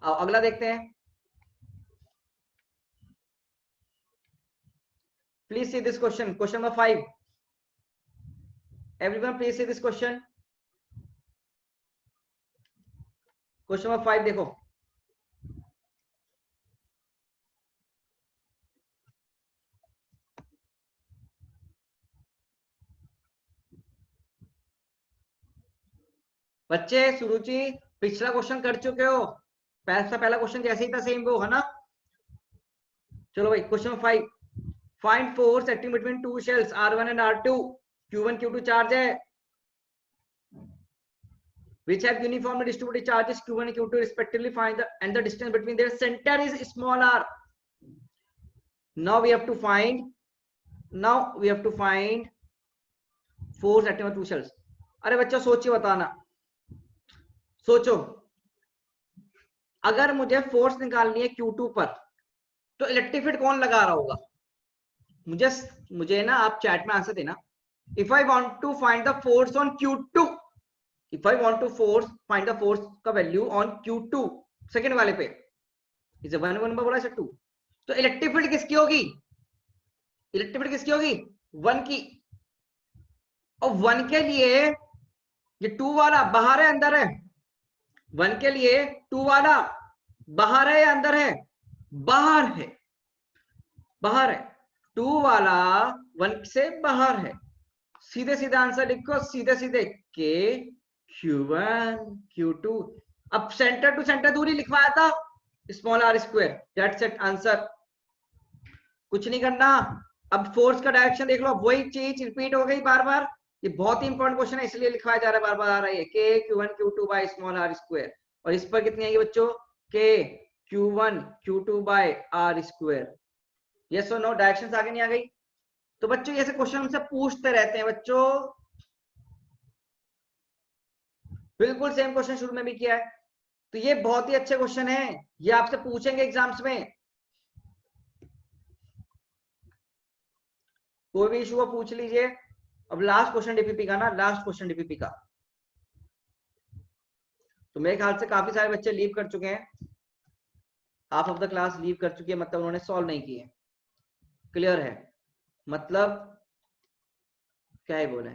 Speaker 1: आओ अगला देखते हैं। Please see this question, question number 5। Everyone please see this question, question number 5 देखो। बच्चे सुरुचि पिछला क्वेश्चन कर चुके हो, पहला क्वेश्चन जैसे ही था सेम वो, है ना? चलो भाई question 5, find force acting between two shells R1 and R2, Q1 Q2 charge है, which have uniformly distributed charges Q1 and Q2 respectively. Find the and the distance between their center is small r. Now we have to find force acting on two shells. अरे बच्चों सोचिए, बताना, सोचो, अगर मुझे force निकालनी है Q2 पर, तो इलेक्ट्रिक फील्ड कौन लगा रहा होगा? मुझे ना आप चैट में आंसर देना। If I want to find the force on Q2, if I want to find the force का वैल्यू on Q2 सेकेंड वाले पे, इसे 1 1 बोला, इसे 2, तो इलेक्ट्रिक फील्ड किसकी होगी? इलेक्ट्रिक फील्ड किसकी होगी? 1 की। और 1 के लिए ये 2 वाला बाहर है अंदर है? 1 के लिए 2 वाला बाहर है या अंदर है? बाहर है, बाहर है। 2 वाला 1 से बाहर है। सीधे सीधे आंसर लिखो, सीधे सीधे के Q1 Q2। अब सेंटर टू सेंटर दूरी लिखवाया था, small are square, that's it answer, कुछ नहीं करना। अब फोर्स का डायरेक्शन देख लो, वही चीज रिपीट हो गई बार बार, ये बहुत ही इंपॉर्टेंट क्वेश्चन है इसलिए लिखवाया जा रहा है, बार बार आ रहा है के Q1 Q2 bye small are square. और इस पर कितनी आएगी बच्चों? K Q1 Q2 by r square. Yes और नो? डायरेक्शन आगे नहीं आ गई? तो बच्चों ऐसे क्वेश्चन हमसे पूछते रहते हैं बच्चों, बिल्कुल सेम क्वेश्चन शुरू में भी किया है, तो ये बहुत ही अच्छे क्वेश्चन है, ये आपसे पूछेंगे एग्जाम्स में, कोई भी इशू पूछ लीजिए। अब लास्ट क्वेश्चन डीपीपी का ना, लास्ट क्वेश्चन डीपीपी का, तो मेरे ख्याल से काफी सारे बच्चे लीव कर चुके हैं, half of the class leave कर चुकी है, मतलब उन्होंने सॉल्व नहीं किए। क्लियर है, मतलब क्या ही बोले,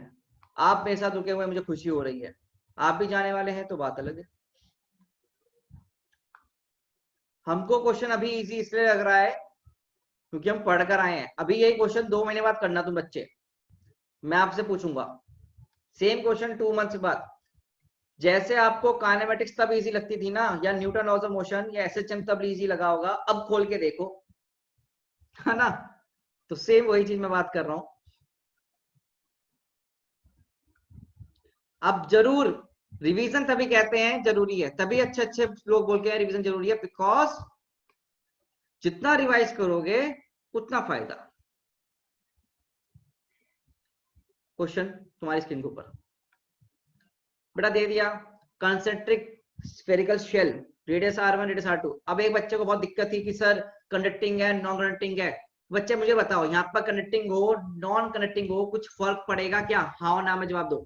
Speaker 1: आप मेरे साथ रुके हुए मुझे खुशी हो रही है, आप भी जाने वाले हैं तो बात अलग है। हमको क्वेश्चन अभी इजी इसलिए लग रहा है क्योंकि हम पढ़ कर आए हैं। अभी यही क्वेश्चन 2 महीने बाद करना तुम बच्चे, मैं आपसे पूछूंगा सेम क्वेश्चन 2 मंथ्स बाद। जैसे आपको काइनेमेटिक्स तब इजी लगती थी ना, या न्यूटन लॉज ऑफ मोशन या एसएचएम तब इजी लगा होगा, अब खोल के देखो, है ना। तो सेम वही चीज मैं बात कर रहा हूं। अब जरूर रिवीजन तभी कहते हैं जरूरी है, तभी अच्छे अच्छे लोग बोलते हैं रिवीजन जरूरी है, बिकॉज जितना रिवाइज करोगे उतना फायदा। क्वेश्चन तुम्हारी स्क्रीन के ऊपर बेटा दे दिया, concentric spherical shell, radius r1 radius r2। अब एक बच्चे को बहुत दिक्कत थी कि सर कंडक्टिंग है नॉन कंडक्टिंग है। बच्चे मुझे बताओ, यहाँ पर कंडक्टिंग हो नॉन कंडक्टिंग हो कुछ फर्क पड़ेगा क्या? हाँ ना में जवाब दो।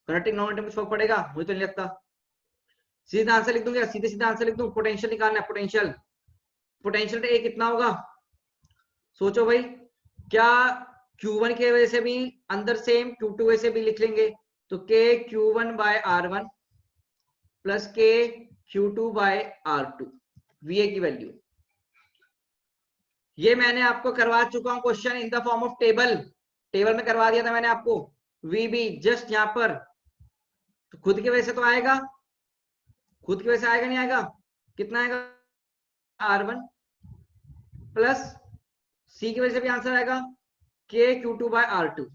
Speaker 1: कंडक्टिंग नॉन कंडक्टिंग कुछ फर्क पड़ेगा? मुझे तो नहीं लगता। सीधा आंसर लिख दूंगा, सीधे सीधा आंसर लिख दूं। पोटेंशियल निकालना है, पोटेंशियल, पोटेंशियल ए कितना होगा? सोचो भाई, क्या Q1 की वजह से भी अंदर सेम Q2 से भी लिख लेंगे, तो K Q1 by R1 plus K Q2 by R2 VA की वैल्यू। ये मैंने आपको करवा चुका हूं question in the form of table, table में करवा दिया था मैंने आपको। VB जस्ट यहां पर, तो खुद की वजह से तो आएगा, खुद की वजह से आएगा नहीं आएगा? कितना आएगा? R1 प्लस C की वजह से भी आंसर आएगा K Q2 बाय R2।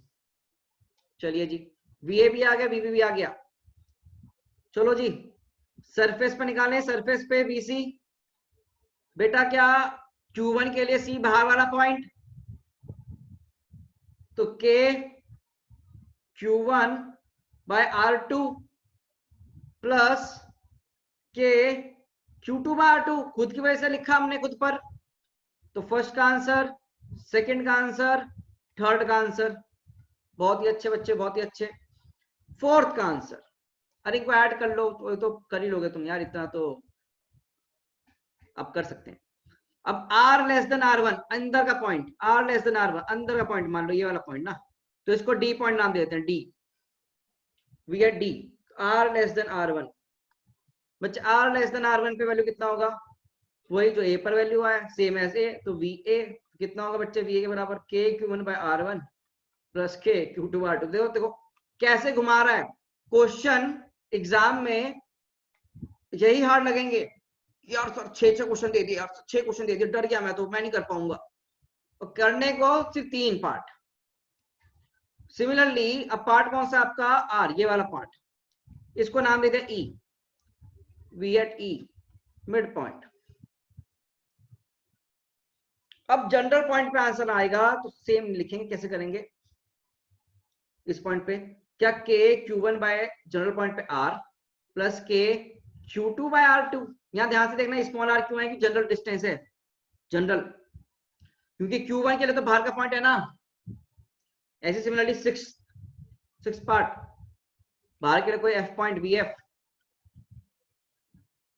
Speaker 1: चलिए जी, VA भी आ गया, VB भी आ गया। चलो जी, सरफेस पे निकालें, सरफेस पे BC। बेटा क्या Q1 के लिए C बाहर वाला पॉइंट, तो K Q1 by R2 plus K Q2 by R2, खुद की वजह से लिखा हमने खुद पर। तो फर्स्ट का आंसर, सेकंड का आंसर, थर्ड का आंसर। बहुत ही अच्छे बच्चे, बहुत ही अच्छे। फोर्थ का आंसर, अरे इनको ऐड कर लो तो कर ही लोगे तुम यार, इतना तो आप कर सकते हैं। अब R लेस देन R1 अंदर का point, R less than R1 अंदर का पॉइंट, मान लो ये वाला पॉइंट ना, तो इसको D पॉइंट नाम दे देते हैं, D। We get D, R less than R1। बच्चे R लेस देन R1 पे वैल्यू कितना होगा? वही जो A पर वैल्यू आया, सेम एज A, तो VA कितना होगा बच्चे? VA के बराबर K Q1 by R1 plus K Q2 by R2। देखो देखो कैसे घुमा रहा है क्वेश्चन। एग्जाम में यही हार्ड लगेंगे यार, सर 6 क्वेश्चन दे दिए यार, 6 क्वेश्चन दे दिए, डर गया मैं तो, मैं नहीं कर पाऊंगा। और करने को सिर्फ 3 पार्ट। सिमिलरली अब पार्ट कौन सा आपका? R, ये वाला पार्ट, इसको नाम देते हैं E, V at E mid point. अब जनरल पॉइंट पे आंसर आएगा तो सेम लिखेंगे, कैसे करेंगे? इस पॉइंट पे क्या K Q1 by general point पे R plus K Q2 by R2। यहां ध्यान से देखना स्मॉल r क्यों है? कि जनरल डिस्टेंस है, जनरल, क्योंकि Q1 के लिए तो बाहर का पॉइंट है ना। ऐसे सिमिलरली 6 पार्ट, बाहर के लिए कोई F point VF,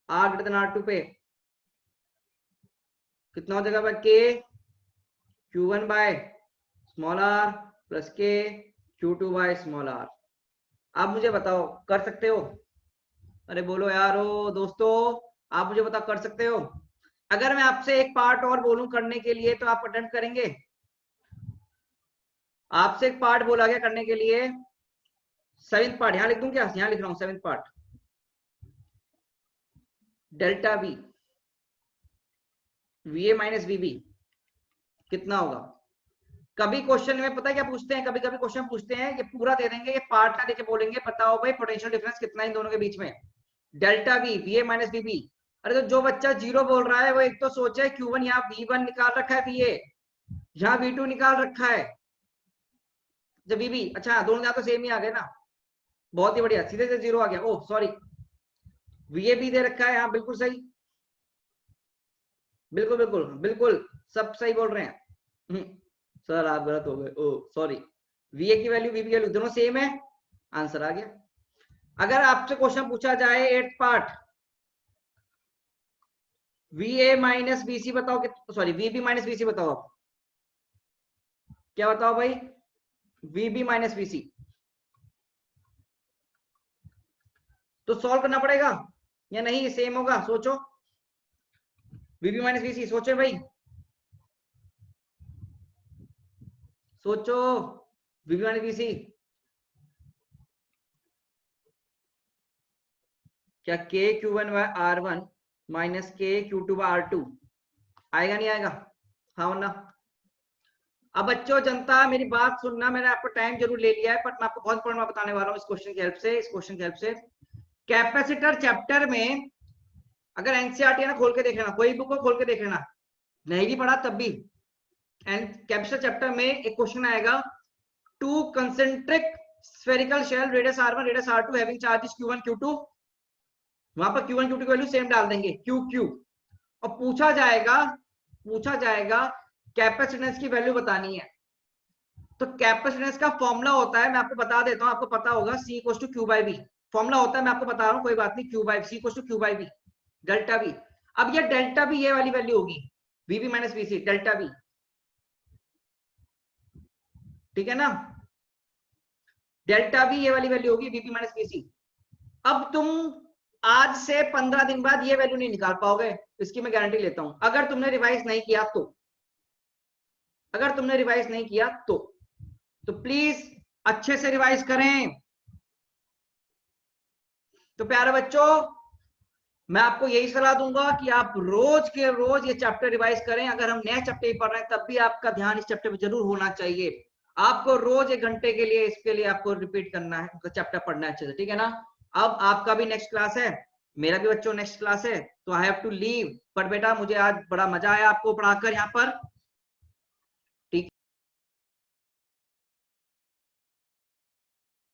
Speaker 1: R greater than R2 पे कितना हो जाएगा? K Q1 by small r plus K Q2 by small r। आप मुझे बताओ कर सकते हो? अरे बोलो यारो दोस्तों, आप मुझे बताओ कर सकते हो? अगर मैं आपसे एक पार्ट और बोलूं करने के लिए तो आप अटेम्प्ट करेंगे? आपसे एक पार्ट बोला गया करने के लिए, 7th पार्ट, यहां लिख दूं क्या? यहां लिख रहा हूं 7th part, delta V VA minus VB कितना होगा? कभी क्वेश्चन में पता है क्या पूछते हैं? कभी कभी क्वेश्चन पूछते हैं, ये पूरा दे देंगे, ये पार्ट ना देके बोलेंगे बताओ भाई पोटेंशियल डिफरेंस कितना है इन दोनों के बीच में, delta V VA minus VB। अरे तो जो बच्चा 0 बोल रहा है वो एक तो सोचे Q1 यहाँ V1 निकाल रखा है, VA यहाँ V2 निकाल रखा है, जब VB, अच्छा दोनों यहाँ तो सेम ही आ गए ना। बहुत ही बढ़िया, सीधे से 0 आ गया। ओह सॉरी, वीए भी दे रखा है, हाँ बिल्कुल सही, बिल्कुल बिल्कुल बिल्कुल सब सही बोल रहे हैं। सर आप गलत हो गए, ओह सॉरी, वीए की वैल्यू वीबी की वैल्यू दोनों सेम है, आंसर आ गया। अगर आपसे क्वेश्चन पूछा जाए 8th पार्ट, वीए माइनस वीसी बताओ कि, सॉरी वीबी माइनस वीसी बताओ आप, क्या बताओ भाई, वीबी माइनस वीसी, तो सॉल्व करना पड़ेगा या नहीं, सेम होगा, सोचो, वीबी माइनस वीसी, सोचो भाई, सोचो, वीबी माइनस वीसी, क्या K Q one by R one minus के Q two by R two आएगा नहीं आएगा, हाँ वरना। अब बच्चों जनता मेरी बात सुनना, मैंने आपको टाइम जरूर ले लिया है, पर मैं आपको बहुत इंपॉर्टेंट बताने वाला हूँ इस क्वेश्चन की हेल्प से, इस क्वेश्चन की हेल्प से। कैपेसिटर चैप्टर में अगर एनसीईआरटी है ना, खोल के देख लेना, कोई बुक को खोल के देख लेना, नहीं भी पढ़ा तब भी, एंड कैपेसिटर चैप्टर में एक क्वेश्चन आएगा, two concentric spherical shell radius r1 radius r2 having charges q1 q2, वहां पर q1 q2 की वैल्यू सेम डाल देंगे q q, और पूछा जाएगा कैपेसिटेंस की वैल्यू बतानी है। तो कैपेसिटेंस का फॉर्मूला होता है, मैं आपको बता देता हूं, आपको पता होगा, C equals to Q by V formula होता है, मैं आपको बता रहा हूं, कोई बात नहीं, Q by C equals to Q by V delta V। अब ये डेल्टा V ये वाली वैल्यू होगी, VB minus VC delta V, ठीक है ना, डेल्टा V ये वाली वैल्यू होगी VB माइनस VC। अब तुम आज से 15 दिन बाद ये वैल्यू नहीं निकाल पाओगे, इसकी मैं गारंटी लेता हूं, अगर तुमने रिवाइज नहीं किया तो, अगर तुमने रिवाइज नहीं किया तो प्लीज अच्छे से रिवाइज करें। तो प्यारे बच्चों, मैं आपको यही सलाह दूंगा कि आप रोज के रोज ये चैप्टर रिवाइज करें, अगर हम नए चैप्टर पढ़ रहे हैं तब भी आपका ध्यान इस चैप्टर पे जरूर होना चाहिए, आपको रोज 1 घंटे के लिए इसके लिए आपको रिपीट करना है, चैप्टर पढ़ना है अच्छे से, ठीक है ना। अब आपका भी नेक्स्ट क्लास है, मेरा भी बच्चों नेक्स्ट क्लास है, तो I have to leave, but बेटा मुझे आज बड़ा मजा आया आपको पढ़ाकर यहाँ पर,